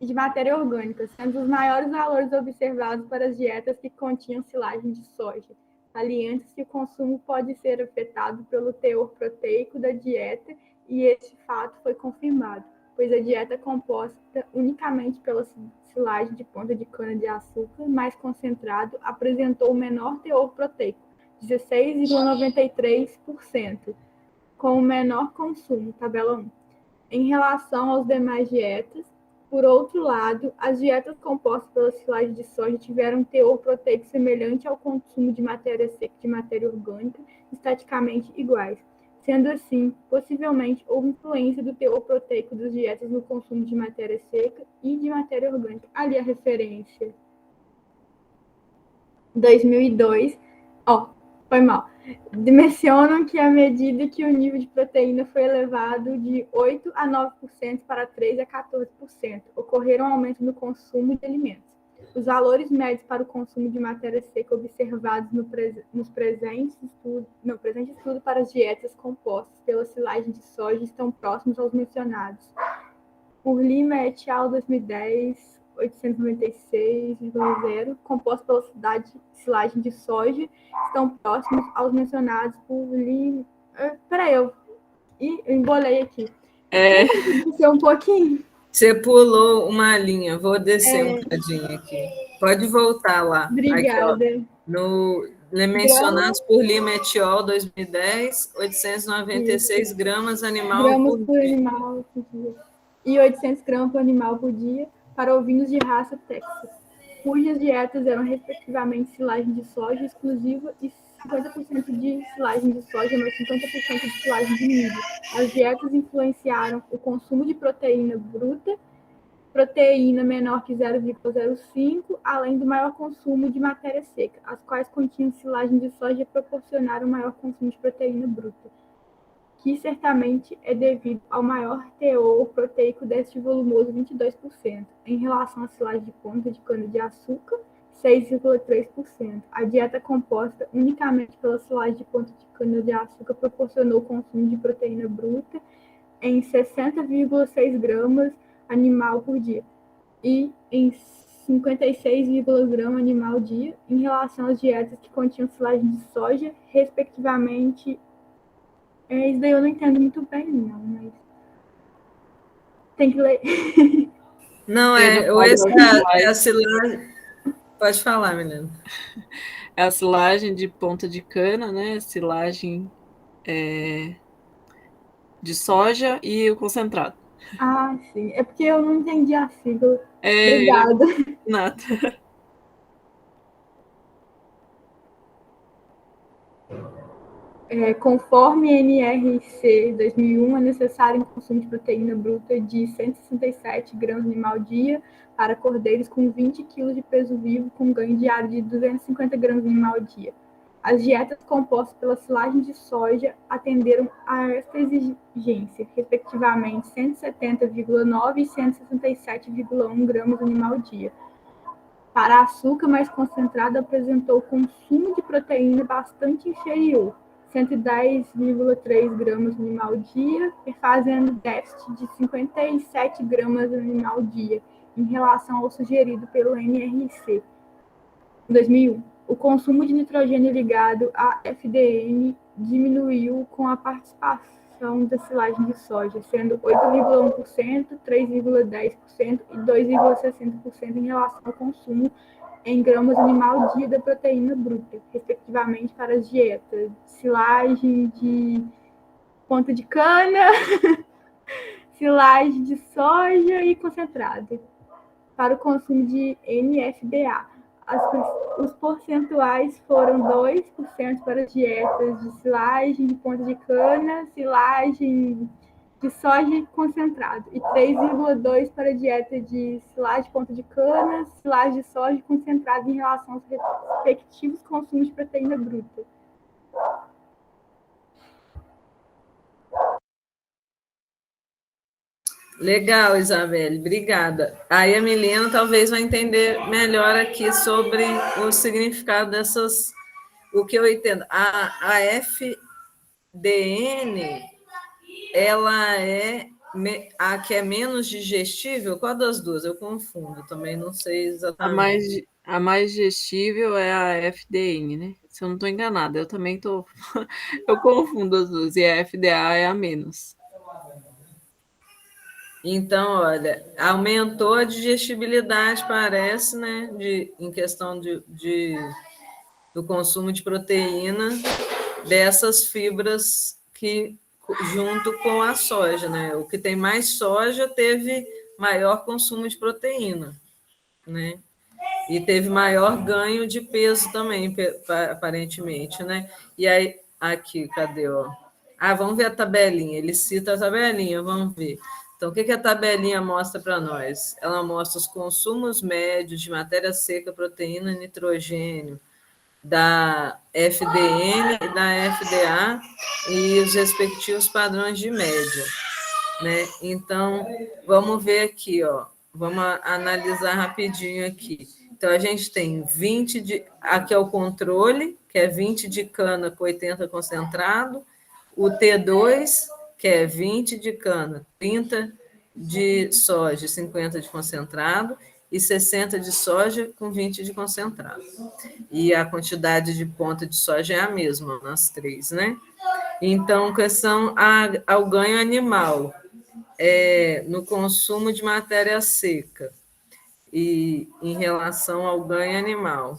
S3: De matéria orgânica, sendo os maiores valores observados para as dietas que continham silagem de soja. Salienta-se que o consumo pode ser afetado pelo teor proteico da dieta, e esse fato foi confirmado, pois a dieta composta unicamente pela silagem de ponta de cana-de-açúcar mais concentrado apresentou o menor teor proteico, 16,93%, com o menor consumo, tabela 1. Em relação aos demais dietas, por outro lado, as dietas compostas pela silagem de soja tiveram um teor proteico semelhante ao consumo de matéria seca e de matéria orgânica, estaticamente iguais. Sendo assim, possivelmente houve influência do teor proteico das dietas no consumo de matéria seca e de matéria orgânica. Ali a referência. 2002. Foi mal. Mencionam que à medida que o nível de proteína foi elevado de 8% a 9% para 3% a 14%, ocorreram um aumento no consumo de alimentos. Os valores médios para o consumo de matéria seca observados no presente estudo para as dietas compostas pela silagem de soja estão próximos aos mencionados. Por Lima et al. 2010, 896,0, composto pela silagem de soja, estão próximos aos mencionados por Lima. Peraí, eu embolei aqui. Descer um pouquinho.
S1: Você pulou uma linha, vou descer um bocadinho aqui. Pode voltar lá.
S3: Obrigada.
S1: Aqui, mencionados por Lima et al. 2010, 896 gramas animal por
S3: animal por dia. E 800 gramas por animal por dia para ovinos de raça Texas, cujas dietas eram respectivamente silagem de soja exclusiva e 50% de silagem de soja, mais 50% de silagem de milho. As dietas influenciaram o consumo de proteína bruta, proteína menor que 0,05, além do maior consumo de matéria seca, as quais continham silagem de soja e proporcionaram maior consumo de proteína bruta, que certamente é devido ao maior teor proteico deste volumoso 22%, em relação à silagem de ponta de cana-de-açúcar, 6,3%. A dieta composta unicamente pela silagem de ponta de cana-de-açúcar proporcionou o consumo de proteína bruta em 60,6 gramas animal por dia e em 56, grama animal dia, em relação às dietas que continham silagem de soja, respectivamente. Isso daí eu não entendo muito bem, não, mas tem que ler.
S1: Não, é a silagem. Pode falar, menina.
S4: É a silagem de ponta de cana, né? Silagem de soja e o concentrado.
S3: Sim. É porque eu não entendi a sigla. Obrigada.
S4: Nada.
S3: Conforme NRC 2001, é necessário um consumo de proteína bruta de 167 gramas animal dia para cordeiros com 20 kg de peso vivo, com ganho diário de 250 gramas animal dia. As dietas compostas pela silagem de soja atenderam a esta exigência, respectivamente 170,9 e 167,1 gramas animal dia. Para açúcar mais concentrado, apresentou consumo de proteína bastante inferior, 110,3 gramas animal dia, fazendo déficit de 57 gramas animal dia, em relação ao sugerido pelo NRC. Em 2001, o consumo de nitrogênio ligado à FDN diminuiu com a participação da silagem de soja, sendo 8,1%, 3,10% e 2,60% em relação ao consumo em gramas animal dia da proteína bruta, respectivamente, para as dietas de silagem de ponta de cana, silagem de soja e concentrada. Para o consumo de NFDA, os percentuais foram 2% para as dietas de silagem de ponta de cana, silagem de soja concentrado, e 3,2% para a dieta de silagem de ponta de cana, silagem de soja concentrada em relação aos respectivos consumos de proteína bruta.
S1: Legal, Isabelle, obrigada. Aí a Milena talvez vai entender melhor aqui sobre o significado dessas, o que eu entendo. A FDN, ela é a que é menos digestível? Qual das duas? Eu confundo, também não sei exatamente.
S4: A mais digestível é a FDN, né? Se eu não estou enganada, eu também estou. Eu confundo as duas, e a FDA é a menos.
S1: Então, olha, aumentou a digestibilidade, parece, né? Em questão do consumo de proteína dessas fibras que junto com a soja, né? O que tem mais soja teve maior consumo de proteína, né? E teve maior ganho de peso também, aparentemente, né? E aí, aqui, cadê, ó? Vamos ver a tabelinha. Ele cita a tabelinha, vamos ver. Então, o que a tabelinha mostra para nós? Ela mostra os consumos médios de matéria seca, proteína, nitrogênio, da FDN e da FDA e os respectivos padrões de média, né? Então, vamos ver aqui, ó. Vamos analisar rapidinho aqui. Então, a gente tem 20 de... Aqui é o controle, que é 20 de cana com 80 concentrado. O T2, que é 20 de cana, 30 de soja, 50 de concentrado. E 60 de soja com 20 de concentrado. E a quantidade de ponta de soja é a mesma nas três, né? Então, questão ao ganho animal, no consumo de matéria seca e em relação ao ganho animal.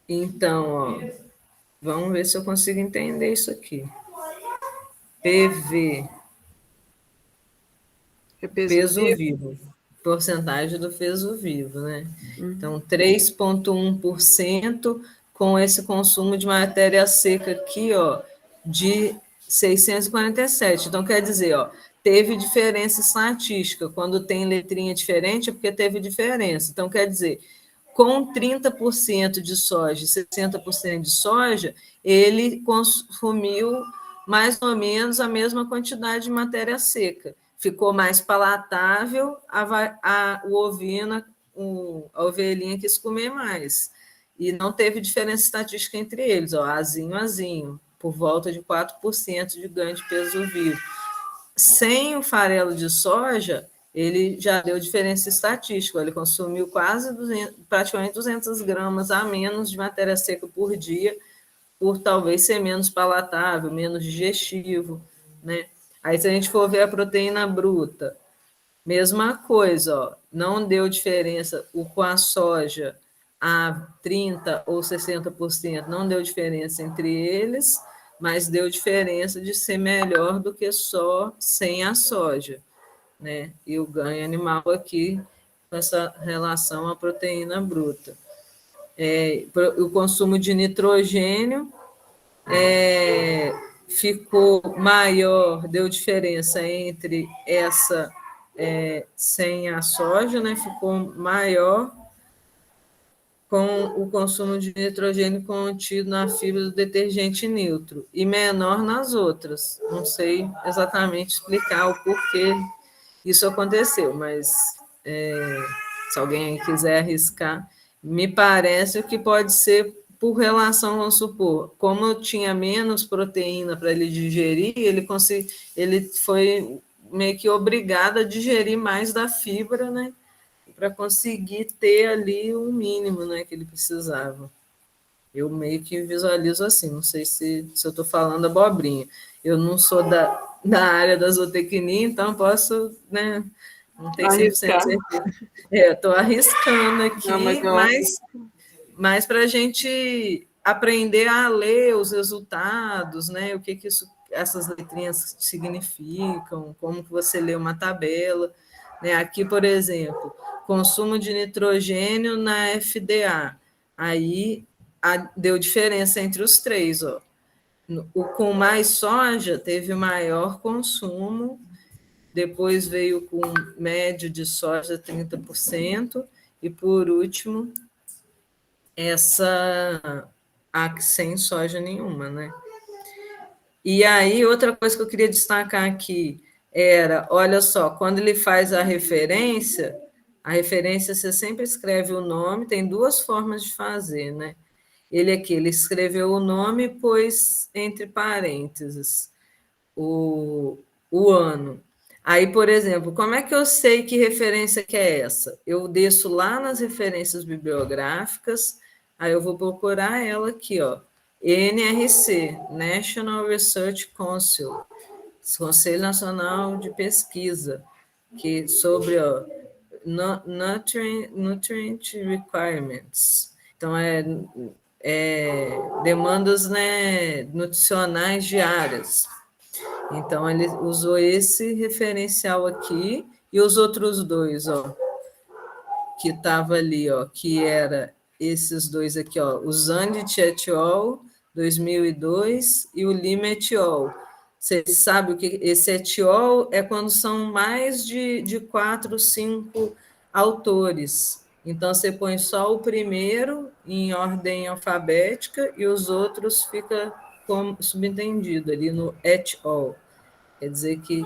S1: Então, ó, vamos ver se eu consigo entender isso aqui. PV, peso vivo, porcentagem do peso vivo, né? Então, 3,1% com esse consumo de matéria seca aqui, ó, de 647. Então, quer dizer, ó, teve diferença estatística. Quando tem letrinha diferente, é porque teve diferença. Então, quer dizer, com 30% de soja e 60% de soja, ele consumiu mais ou menos a mesma quantidade de matéria seca. Ficou mais palatável o ovino, a ovelhinha quis comer mais. E não teve diferença estatística entre eles, ó, azinho, por volta de 4% de ganho de peso vivo. Sem o farelo de soja, ele já deu diferença estatística, ele consumiu praticamente 200 gramas a menos de matéria seca por dia, por talvez ser menos palatável, menos digestivo, né? Aí, se a gente for ver a proteína bruta, mesma coisa, ó, não deu diferença com a soja a 30% ou 60%, não deu diferença entre eles, mas deu diferença de ser melhor do que só sem a soja, né? E o ganho animal aqui, com essa relação à proteína bruta. o consumo de nitrogênio ficou maior, deu diferença entre essa sem a soja, né? Ficou maior com o consumo de nitrogênio contido na fibra do detergente neutro e menor nas outras. Não sei exatamente explicar o porquê isso aconteceu, mas se alguém quiser arriscar, me parece que pode ser por relação, vamos supor, como eu tinha menos proteína para ele digerir, ele foi meio que obrigado a digerir mais da fibra, né? Para conseguir ter ali o mínimo, né, que ele precisava. Eu meio que visualizo assim, não sei se eu estou falando abobrinha. Eu não sou da área da zootecnia, então posso, né, não tenho 100% certeza. Estou arriscando aqui,
S4: não,
S1: mas para a gente aprender a ler os resultados, né, o que essas letrinhas significam, como que você lê uma tabela. Né? Aqui, por exemplo, consumo de nitrogênio na FDA. Aí deu diferença entre os três. Ó. O com mais soja teve maior consumo, depois veio com médio de soja 30%, e por último, a sem soja nenhuma, né? E aí, outra coisa que eu queria destacar aqui era, olha só, quando ele faz a referência você sempre escreve o nome, tem duas formas de fazer, né? Ele escreveu o nome e pôs entre parênteses o ano. Aí, por exemplo, como é que eu sei que referência que é essa? Eu desço lá nas referências bibliográficas, aí eu vou procurar ela aqui, ó, NRC, National Research Council, Conselho Nacional de Pesquisa, que sobre nutrient requirements. Então, demandas, né, nutricionais diárias. Então, ele usou esse referencial aqui e os outros dois, ó, que estava ali, ó, que era esses dois aqui, ó, o Zandit et al., 2002, e o Lima et al. Você sabe o que esse et al. É quando são mais de 4, 5 autores. Então, você põe só o primeiro em ordem alfabética e os outros fica como subentendido ali no et al. Quer dizer que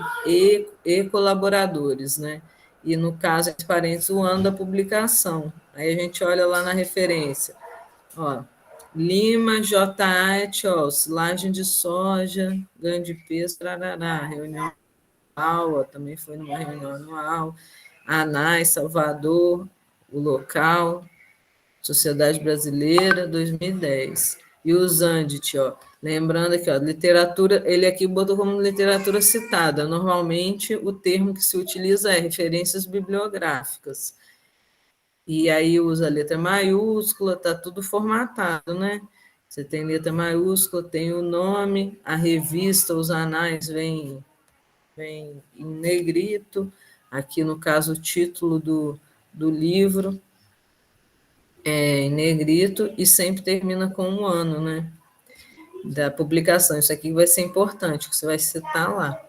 S1: colaboradores, né? E no caso, entre parênteses, o ano da publicação. Aí a gente olha lá na referência. Ó, Lima, JA, et al., silagem de soja, ganho de peso, trarará, reunião anual, também foi numa reunião anual, ANAI, Salvador, o local, Sociedade Brasileira, 2010. E o Zandit, ó, lembrando aqui, ó, literatura, ele aqui botou como literatura citada. Normalmente, o termo que se utiliza é referências bibliográficas. E aí usa a letra maiúscula, tá tudo formatado, né? Você tem letra maiúscula, tem o nome, a revista, os anais vem em negrito, aqui no caso o título do livro em negrito, e sempre termina com um ano, né? Da publicação. Isso aqui vai ser importante, que você vai citar lá.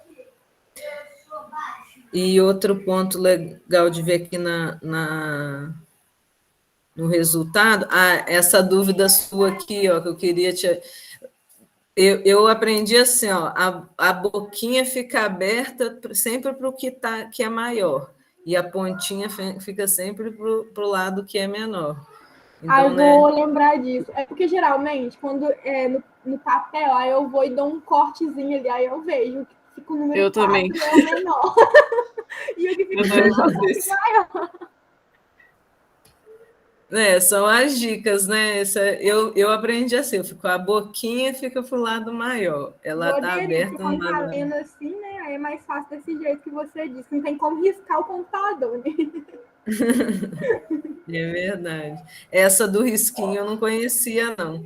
S1: E outro ponto legal de ver aqui no resultado, essa dúvida sua aqui, ó, que eu queria te... Eu aprendi assim, ó, a boquinha fica aberta sempre para o que é maior, e a pontinha fica sempre para o lado que é menor. Então,
S3: eu vou lembrar disso. É porque, geralmente, quando no papel, aí eu vou e dou um cortezinho ali, aí eu vejo que fica o número 4
S4: também.
S3: é o menor. E o que fica maior.
S1: São as dicas, né? Eu aprendi assim, a boquinha fica para o lado maior. Ela está aberta no lado
S3: vendo assim, né? Aí é mais fácil desse jeito que você disse. Não tem como riscar o computador, né?
S1: É verdade. Essa do risquinho eu não conhecia, não.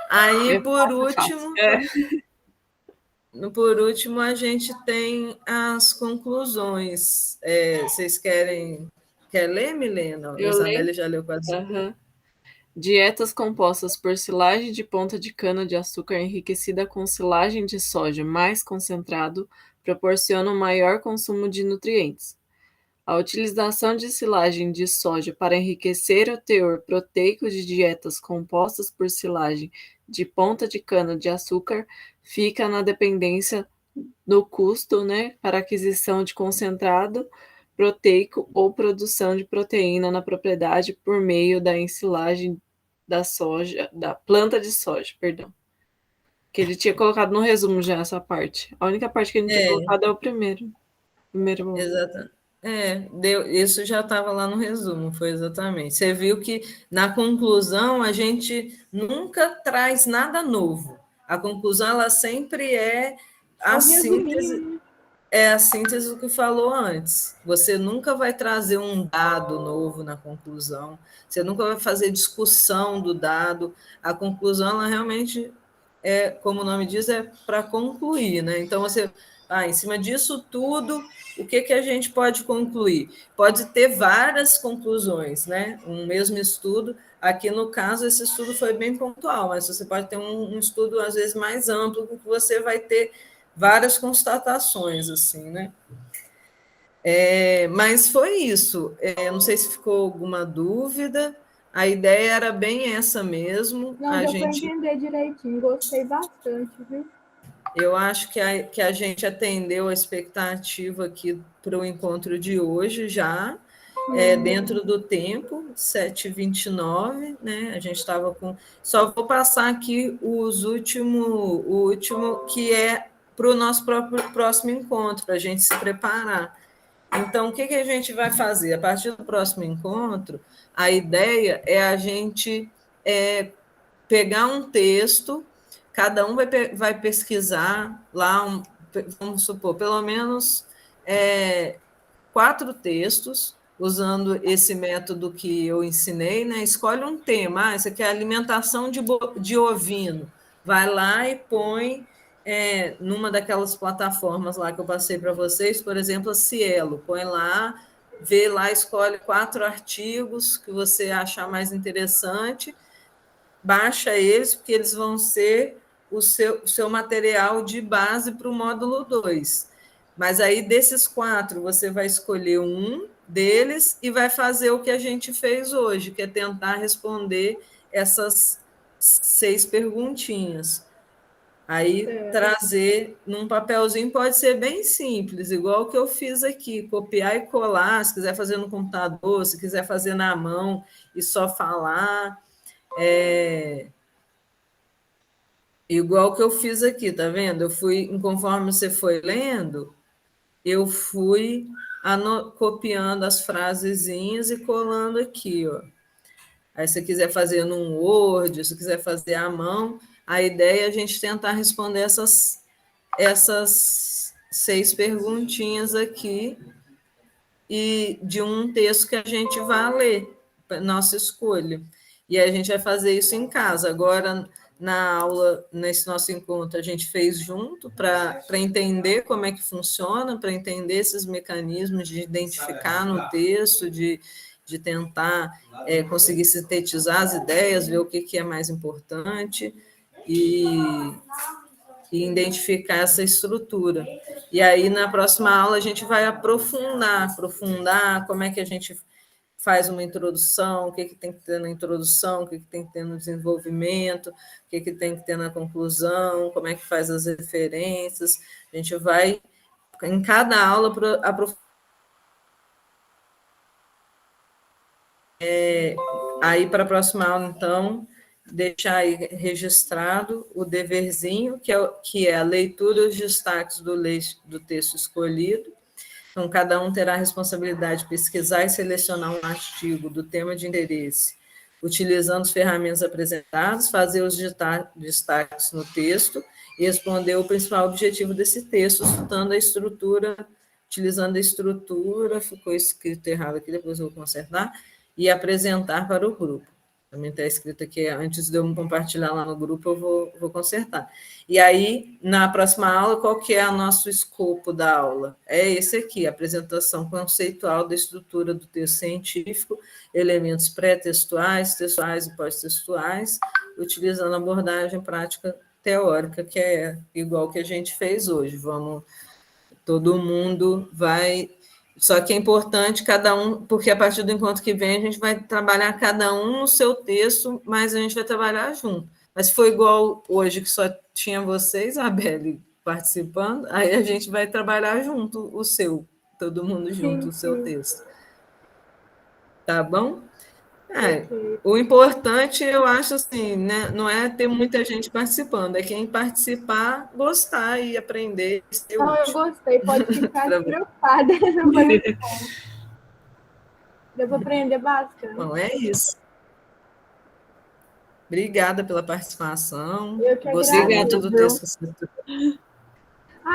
S1: Aí, por último, a gente tem as conclusões. Vocês quer ler, Milena? A Isabelle já leu quase.
S4: Dietas compostas por silagem de ponta de cana-de-açúcar enriquecida com silagem de soja mais concentrado proporcionam maior consumo de nutrientes. A utilização de silagem de soja para enriquecer o teor proteico de dietas compostas por silagem de ponta de cana-de-açúcar fica na dependência do custo, né, para aquisição de concentrado proteico ou produção de proteína na propriedade por meio da ensilagem da soja, da planta de soja, perdão. Que ele tinha colocado no resumo já essa parte. A única parte que ele não tinha colocado é o primeiro.
S1: Exatamente. Isso já estava lá no resumo, foi exatamente. Você viu que na conclusão a gente nunca traz nada novo. A conclusão ela sempre a síntese, é a síntese do que falou antes. Você nunca vai trazer um dado novo na conclusão, você nunca vai fazer discussão do dado. A conclusão ela realmente como o nome diz, é para concluir, né? Então você em cima disso tudo, o que a gente pode concluir? Pode ter várias conclusões, né? Um mesmo estudo. Aqui, no caso, esse estudo foi bem pontual, mas você pode ter um estudo, às vezes, mais amplo, que você vai ter várias constatações, assim, né? Mas foi isso. Não sei se ficou alguma dúvida. A ideia era bem essa mesmo.
S3: Não, deu para entender direitinho, gostei bastante, viu?
S1: Eu acho que a gente atendeu a expectativa aqui para o encontro de hoje já, dentro do tempo, 7h29, né? A gente estava com. Só vou passar aqui o último, que é para o nosso próximo encontro, para a gente se preparar. Então, o que a gente vai fazer? A partir do próximo encontro, a ideia é a gente pegar um texto, cada um vai pesquisar lá, vamos supor, pelo menos 4 textos, usando esse método que eu ensinei, né? Escolhe um tema, esse aqui é alimentação de ovino. Vai lá e põe numa daquelas plataformas lá que eu passei para vocês, por exemplo, a Cielo, põe lá, vê lá, escolhe 4 artigos que você achar mais interessante, baixa eles, porque eles vão ser o seu material de base para o módulo 2. Mas aí, desses 4, você vai escolher um deles e vai fazer o que a gente fez hoje, que é tentar responder essas 6 perguntinhas. Aí, trazer num papelzinho pode ser bem simples, igual o que eu fiz aqui, copiar e colar, se quiser fazer no computador, se quiser fazer na mão e só falar. Igual que eu fiz aqui, tá vendo? Eu fui, conforme você foi lendo, eu fui copiando as frasezinhas e colando aqui, ó. Aí, se você quiser fazer num Word, se quiser fazer à mão, a ideia é a gente tentar responder essas 6 perguntinhas aqui e de um texto que a gente vai ler, nossa escolha. E a gente vai fazer isso em casa. Agora, na aula, nesse nosso encontro, a gente fez junto para entender como é que funciona, para entender esses mecanismos de identificar no texto, de tentar conseguir sintetizar as ideias, ver o que é mais importante e identificar essa estrutura. E aí, na próxima aula, a gente vai aprofundar como é que a gente faz uma introdução, o que tem que ter na introdução, o que tem que ter no desenvolvimento, o que tem que ter na conclusão, como é que faz as referências. A gente vai, em cada aula, aprofundar. Aí, para a próxima aula, então, deixar aí registrado o deverzinho, que é a leitura e os destaques do texto escolhido. Então, cada um terá a responsabilidade de pesquisar e selecionar um artigo do tema de interesse, utilizando as ferramentas apresentadas, fazer os destaques no texto e responder o principal objetivo desse texto, utilizando a estrutura, ficou escrito errado aqui, depois eu vou consertar, e apresentar para o grupo. Também está escrito aqui, antes de eu compartilhar lá no grupo, eu vou consertar. E aí, na próxima aula, qual que é o nosso escopo da aula? É esse aqui, apresentação conceitual da estrutura do texto científico, elementos pré-textuais, textuais e pós-textuais, utilizando a abordagem prática teórica, que é igual que a gente fez hoje. Todo mundo vai... Só que é importante cada um, porque a partir do encontro que vem a gente vai trabalhar cada um no seu texto, mas a gente vai trabalhar junto. Mas se for igual hoje, que só tinha você, Isabelle, participando, aí a gente vai trabalhar junto o seu, todo mundo junto,
S3: Sim,
S1: o seu
S3: sim.
S1: texto. Tá bom?
S3: Ok.
S1: O importante, eu acho assim, né, não é ter muita gente participando, é quem participar, gostar e aprender, ser
S3: Não, eu
S1: útil.
S3: gostei, pode ficar despreocupada. Não foi muito bom. Deu para aprender bastante.
S1: Bom, é isso. Obrigada pela participação.
S3: Eu que
S1: Gostei muito
S3: agradeço.
S1: do texto que você trouxe.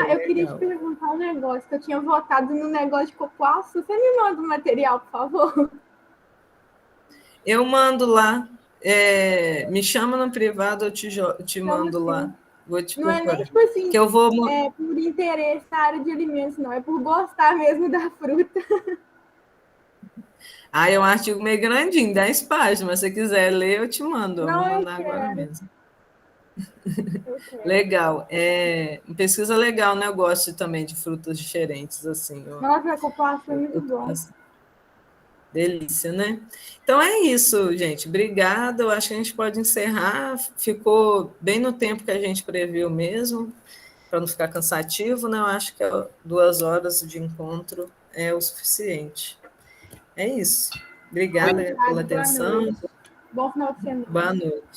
S3: Eu queria te perguntar um negócio, que eu tinha votado no negócio de cupuaçu. Você me manda o material, por favor?
S1: Eu mando lá. Me chama no privado, eu te mando lá. Vou te
S3: Não é nem,
S1: procurar.
S3: tipo assim,
S1: Que eu vou...
S3: por interesse na área de alimentos, não. É por gostar mesmo da fruta.
S1: É um artigo meio grandinho, 10 páginas, mas se você quiser ler, eu te mando. Eu vou mandar agora mesmo. Legal. Pesquisa legal, né? Eu gosto também de frutas diferentes, assim.
S3: Nossa, a cupuaçu é muito bom.
S1: Delícia, né? Então é isso, gente. Obrigada. Eu acho que a gente pode encerrar. Ficou bem no tempo que a gente previu mesmo, para não ficar cansativo, né? Eu acho que 2 horas de encontro é o suficiente. É isso. Obrigada pela atenção.
S3: Bom final de semana.
S1: Boa noite.